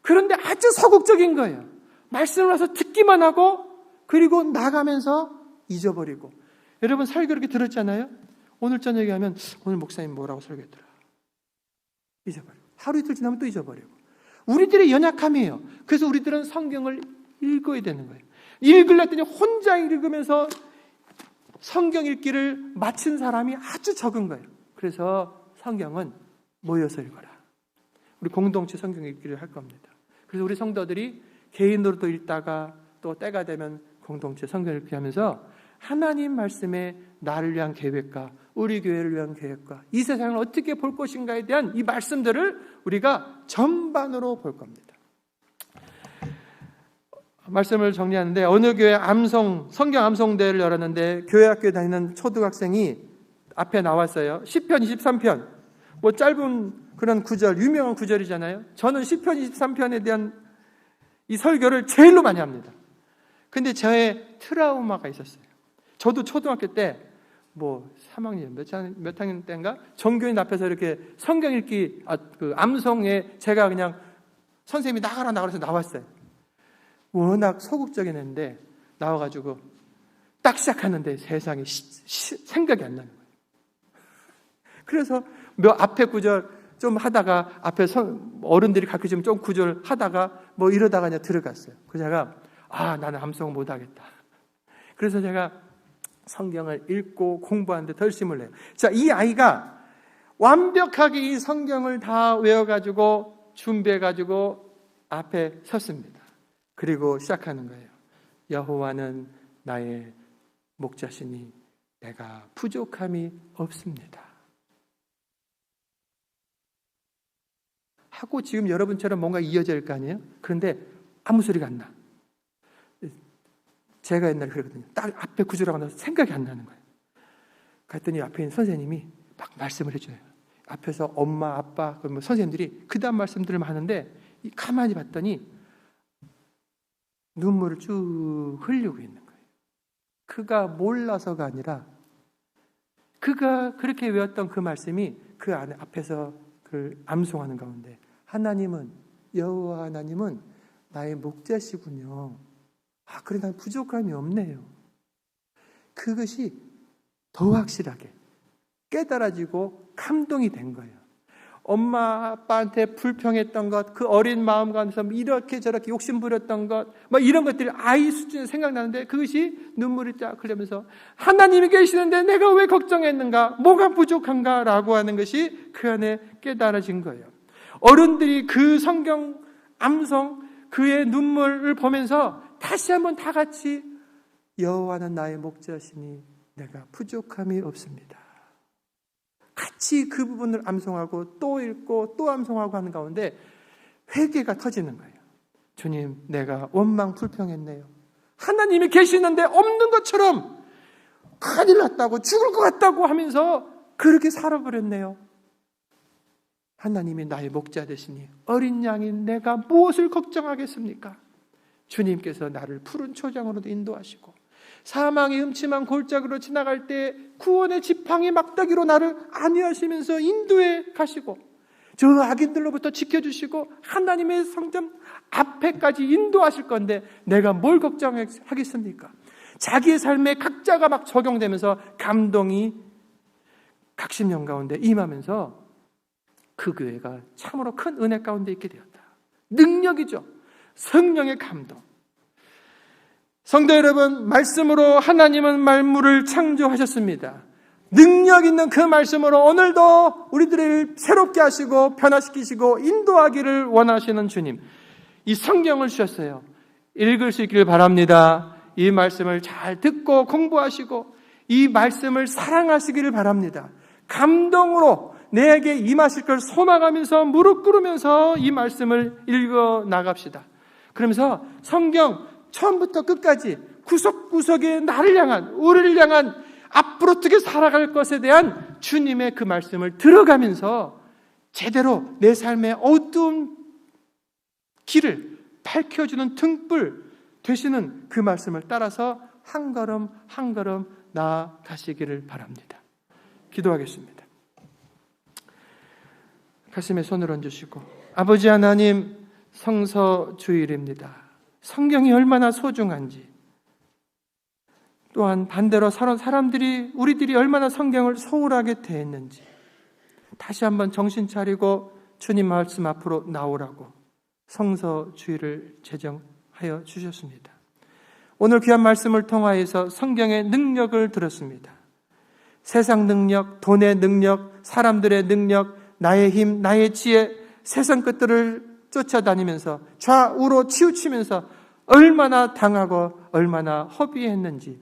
그런데 아주 소극적인 거예요. 말씀을 와서 듣기만 하고 그리고 나가면서 잊어버리고. 여러분 설교 이렇게 들었잖아요. 오늘 저녁에 하면 오늘 목사님 뭐라고 설교했더라. 잊어버리고. 하루 이틀 지나면 또 잊어버리고. 우리들의 연약함이에요. 그래서 우리들은 성경을 읽어야 되는 거예요. 읽으려 했더니 혼자 읽으면서 성경 읽기를 마친 사람이 아주 적은 거예요. 그래서 성경은 모여서 읽어라. 우리 공동체 성경 읽기를 할 겁니다. 그래서 우리 성도들이 개인으로 또 읽다가 또 때가 되면 공동체 성경 읽기 하면서 하나님 말씀에 나를 위한 계획과 우리 교회를 위한 계획과 이 세상을 어떻게 볼 것인가에 대한 이 말씀들을 우리가 전반으로 볼 겁니다. 말씀을 정리하는데 어느 교회 성경 암송대회를 열었는데 교회 학교에 다니는 초등학생이 앞에 나왔어요. 시편 23편 뭐 짧은 그런 구절 유명한 구절이잖아요. 저는 시편 23편에 대한 이 설교를 제일로 많이 합니다. 근데 저의 트라우마가 있었어요. 저도 초등학교 때 뭐 3학년 몇 학년 때인가 정교인 앞에서 이렇게 성경 읽기 그 암송에 제가 그냥 선생님이 나가라 해서 나왔어요. 워낙 소극적인 애인데 나와가지고 딱 시작하는데 세상에 생각이 안 나는 거예요. 그래서 앞에 구절 좀 하다가 앞에 어른들이 가르쳐주면 좀 구절 하다가 뭐 이러다가 그냥 들어갔어요. 그래서 제가 나는 암송 못하겠다. 그래서 제가 성경을 읽고 공부하는데 더 열심을 내요. 자, 이 아이가 완벽하게 이 성경을 다 외워가지고 준비해가지고 앞에 섰습니다. 그리고 시작하는 거예요. 여호와는 나의 목자시니 내가 부족함이 없습니다. 하고 지금 여러분처럼 뭔가 이어져 있을 거 아니에요? 그런데 아무 소리가 안 나. 제가 옛날에 그러거든요. 딱 앞에 구절하고 나서 생각이 안 나는 거예요. 그랬더니 앞에 있는 선생님이 막 말씀을 해줘요. 앞에서 엄마, 아빠, 선생님들이 그 다음 말씀들을 하는데 가만히 봤더니 눈물을 쭉 흘리고 있는 거예요. 그가 몰라서가 아니라 그가 그렇게 외웠던 그 말씀이 그 안에 앞에서 그 암송하는 가운데 하나님은 여호와 하나님은 나의 목자시군요. 그래 난 부족함이 없네요. 그것이 더 확실하게 깨달아지고 감동이 된 거예요. 엄마 아빠한테 불평했던 것, 그 어린 마음 가운데서 이렇게 저렇게 욕심부렸던 것, 막 이런 것들이 아이 수준에 생각나는데 그것이 눈물이 쫙 흘리면서 하나님이 계시는데 내가 왜 걱정했는가, 뭐가 부족한가 라고 하는 것이 그 안에 깨달아진 거예요. 어른들이 그 성경 암송 그의 눈물을 보면서 다시 한번 다 같이 여호와는 나의 목자시니 내가 부족함이 없습니다. 같이 그 부분을 암송하고 또 읽고 또 암송하고 하는 가운데 회개가 터지는 거예요. 주님, 내가 원망 불평했네요. 하나님이 계시는데 없는 것처럼 큰일 났다고 죽을 것 같다고 하면서 그렇게 살아버렸네요. 하나님이 나의 목자 되시니 어린 양인 내가 무엇을 걱정하겠습니까? 주님께서 나를 푸른 초장으로도 인도하시고 사망의 음침한 골짜기로 지나갈 때 구원의 지팡이 막다기로 나를 안위하시면서 인도해 가시고 저 악인들로부터 지켜주시고 하나님의 성전 앞에까지 인도하실 건데 내가 뭘 걱정하겠습니까? 자기의 삶에 각자가 막 적용되면서 감동이 각심령 가운데 임하면서 그 교회가 참으로 큰 은혜 가운데 있게 되었다. 능력이죠. 성령의 감동. 성도 여러분, 말씀으로 하나님은 만물을 창조하셨습니다. 능력 있는 그 말씀으로 오늘도 우리들을 새롭게 하시고 변화시키시고 인도하기를 원하시는 주님, 이 성경을 주셨어요. 읽을 수 있기를 바랍니다. 이 말씀을 잘 듣고 공부하시고 이 말씀을 사랑하시기를 바랍니다. 감동으로 내게 임하실 걸 소망하면서 무릎 꿇으면서 이 말씀을 읽어 나갑시다. 그러면서 성경 처음부터 끝까지 구석구석에 나를 향한, 우리를 향한 앞으로 어떻게 살아갈 것에 대한 주님의 그 말씀을 들어가면서 제대로 내 삶의 어두운 길을 밝혀주는 등불 되시는 그 말씀을 따라서 한 걸음 한 걸음 나아가시기를 바랍니다. 기도하겠습니다. 가슴에 손을 얹으시고, 아버지 하나님, 성서 주일입니다. 성경이 얼마나 소중한지, 또한 반대로 사람들이, 우리들이 얼마나 성경을 소홀하게 대했는지 다시 한번 정신 차리고 주님 말씀 앞으로 나오라고 성서 주일을 제정하여 주셨습니다. 오늘 귀한 말씀을 통하여서 성경의 능력을 들었습니다. 세상 능력, 돈의 능력, 사람들의 능력, 나의 힘, 나의 지혜, 세상 것들을 쫓아다니면서 좌우로 치우치면서 얼마나 당하고 얼마나 허비했는지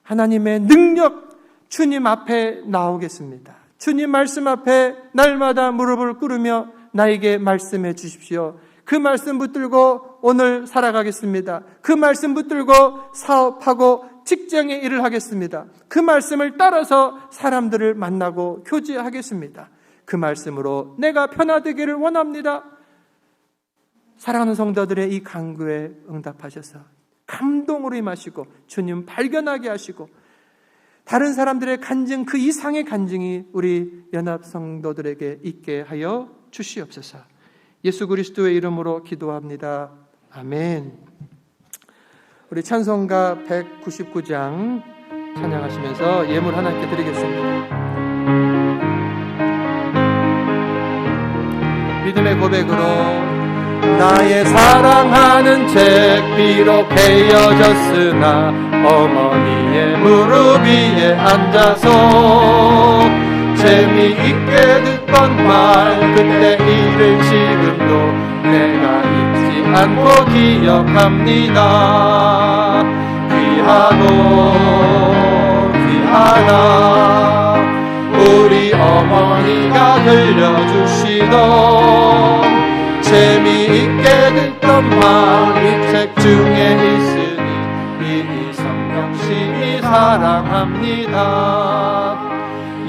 하나님의 능력, 주님 앞에 나오겠습니다. 주님 말씀 앞에 날마다 무릎을 꿇으며 나에게 말씀해 주십시오. 그 말씀 붙들고 오늘 살아가겠습니다. 그 말씀 붙들고 사업하고 직장에 일을 하겠습니다. 그 말씀을 따라서 사람들을 만나고 교제하겠습니다. 그 말씀으로 내가 변화되기를 원합니다. 사랑하는 성도들의 이 간구에 응답하셔서 감동으로 임하시고 주님 발견하게 하시고 다른 사람들의 간증 그 이상의 간증이 우리 연합 성도들에게 있게 하여 주시옵소서. 예수 그리스도의 이름으로 기도합니다. 아멘. 우리 찬송가 199장 찬양하시면서 예물 하나님께 드리겠습니다. 믿음의 고백으로 나의 사랑하는 책 비록 헤어졌으나 어머니의 무릎 위에 앉아서 재미있게 듣던 말 그때 일을 지금도 내가 잊지 않고 기억합니다. 귀하다 우리 어머니가 들려주시던 재미있게 듣던 말 이 책 중에 있으니 이 성경심이 사랑합니다.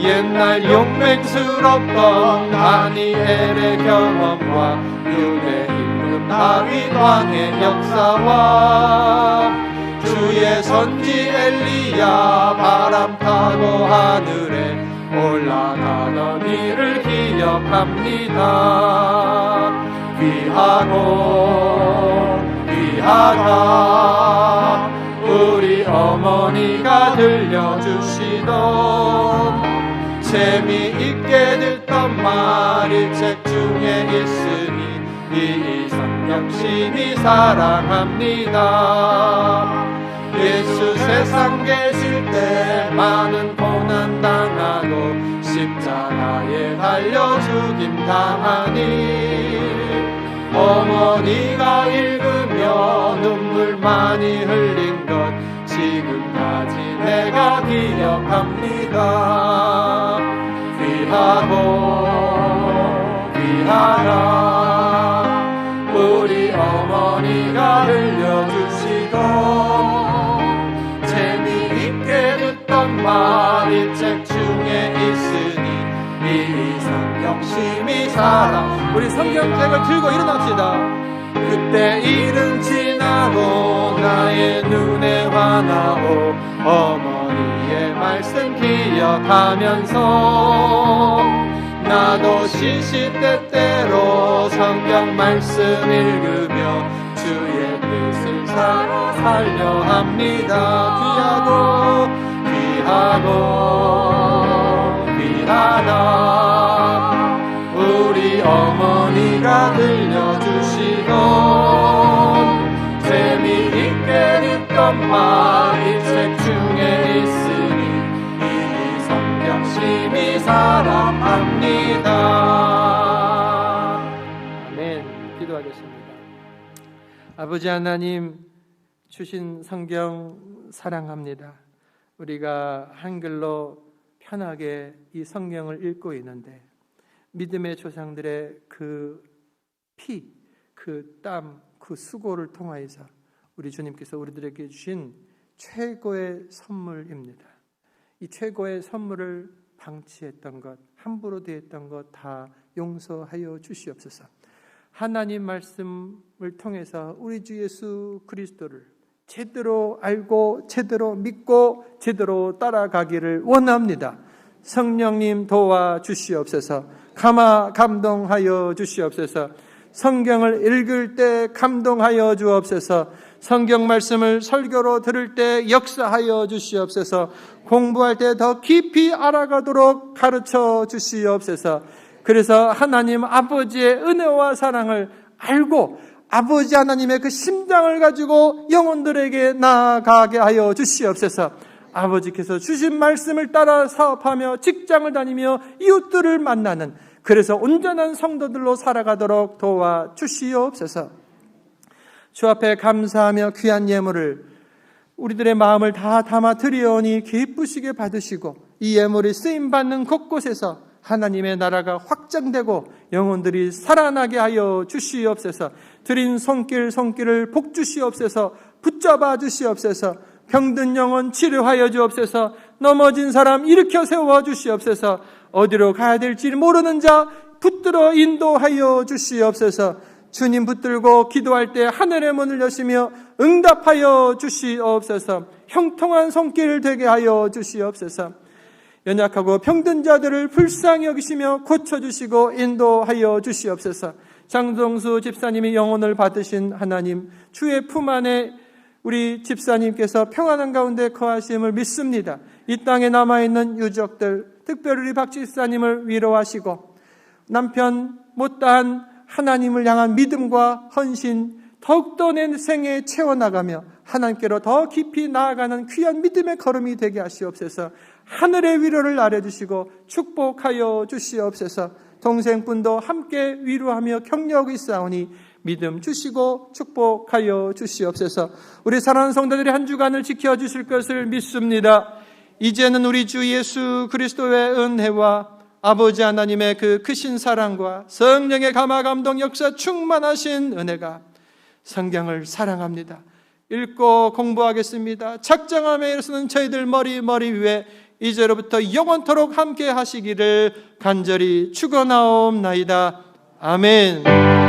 옛날 용맹스럽던 다니엘의 경험과 유대 임금 다윗 왕의 역사와 주의 선지 엘리야 바람 타고 하늘에 올라가던 일을 기억합니다. 귀하다 우리 어머니가 들려주시던 재미있게 듣던 말이 책 중에 있으니 이 성경심이 사랑합니다. 예수 세상 계실 때 많은 고난 당하고 십자가에 달려 죽임 당하니 어머니가 읽으며 눈물 많이 흘린 것 지금까지 내가 기억합니다. 귀하다 우리 어머니가 들려주시던 재미있게 듣던 말이 책 중에 있으니 이 성경심이 사랑. 우리 성경책을 들고 일어납시다. 그때 일은 지나고 나의 눈에 환하오 어머니의 말씀 기억하면서 나도 시시때때로 성경 말씀 읽으며 주의 뜻을 살려 합니다. 귀하다 우리 어머니가 들려주시던 재미있게 읽던 말 이 책 중에 있으니 이 성경 심히 사랑합니다. 아멘. 기도하겠습니다. 아버지 하나님, 주신 성경 사랑합니다. 우리가 한글로 편하게 이 성경을 읽고 있는데 믿음의 조상들의 그 피, 그 땀, 그 수고를 통하여서 우리 주님께서 우리들에게 주신 최고의 선물입니다. 이 최고의 선물을 방치했던 것, 함부로 대했던 것 다 용서하여 주시옵소서. 하나님 말씀을 통해서 우리 주 예수 그리스도를 제대로 알고 제대로 믿고 제대로 따라가기를 원합니다. 성령님 도와주시옵소서. 감동하여 주시옵소서. 성경을 읽을 때 감동하여 주옵소서. 성경 말씀을 설교로 들을 때 역사하여 주시옵소서. 공부할 때 더 깊이 알아가도록 가르쳐 주시옵소서. 그래서 하나님 아버지의 은혜와 사랑을 알고 아버지 하나님의 그 심장을 가지고 영혼들에게 나아가게 하여 주시옵소서. 아버지께서 주신 말씀을 따라 사업하며 직장을 다니며 이웃들을 만나는, 그래서 온전한 성도들로 살아가도록 도와주시옵소서. 주 앞에 감사하며 귀한 예물을 우리들의 마음을 다 담아 드리오니 기쁘시게 받으시고 이 예물이 쓰임받는 곳곳에서 하나님의 나라가 확장되고 영혼들이 살아나게 하여 주시옵소서. 드린 손길을 복 주시옵소서. 붙잡아 주시옵소서. 병든 영혼 치료하여 주옵소서. 넘어진 사람 일으켜 세워 주시옵소서. 어디로 가야 될지 모르는 자 붙들어 인도하여 주시옵소서. 주님 붙들고 기도할 때 하늘의 문을 여시며 응답하여 주시옵소서. 형통한 손길 되게 하여 주시옵소서. 연약하고 병든 자들을 불쌍히 여기시며 고쳐주시고 인도하여 주시옵소서. 장동수 집사님이 영혼을 받으신 하나님, 주의 품 안에 우리 집사님께서 평안한 가운데 거하심을 믿습니다. 이 땅에 남아있는 유족들, 특별히 우리 박 집사님을 위로하시고 남편 못다한 하나님을 향한 믿음과 헌신 더욱더 내 생에 채워나가며 하나님께로 더 깊이 나아가는 귀한 믿음의 걸음이 되게 하시옵소서. 하늘의 위로를 아래주시고 축복하여 주시옵소서. 동생분도 함께 위로하며 격려하고 있사오니 믿음 주시고 축복하여 주시옵소서. 우리 사랑하는 성도들이 한 주간을 지켜주실 것을 믿습니다. 이제는 우리 주 예수 그리스도의 은혜와 아버지 하나님의 그 크신 사랑과 성령의 감화 감동 역사 충만하신 은혜가, 성경을 사랑합니다. 읽고 공부하겠습니다. 작정함에 이르서는 저희들 머리 위에 이제로부터 영원토록 함께 하시기를 간절히 축원하옵나이다. 아멘.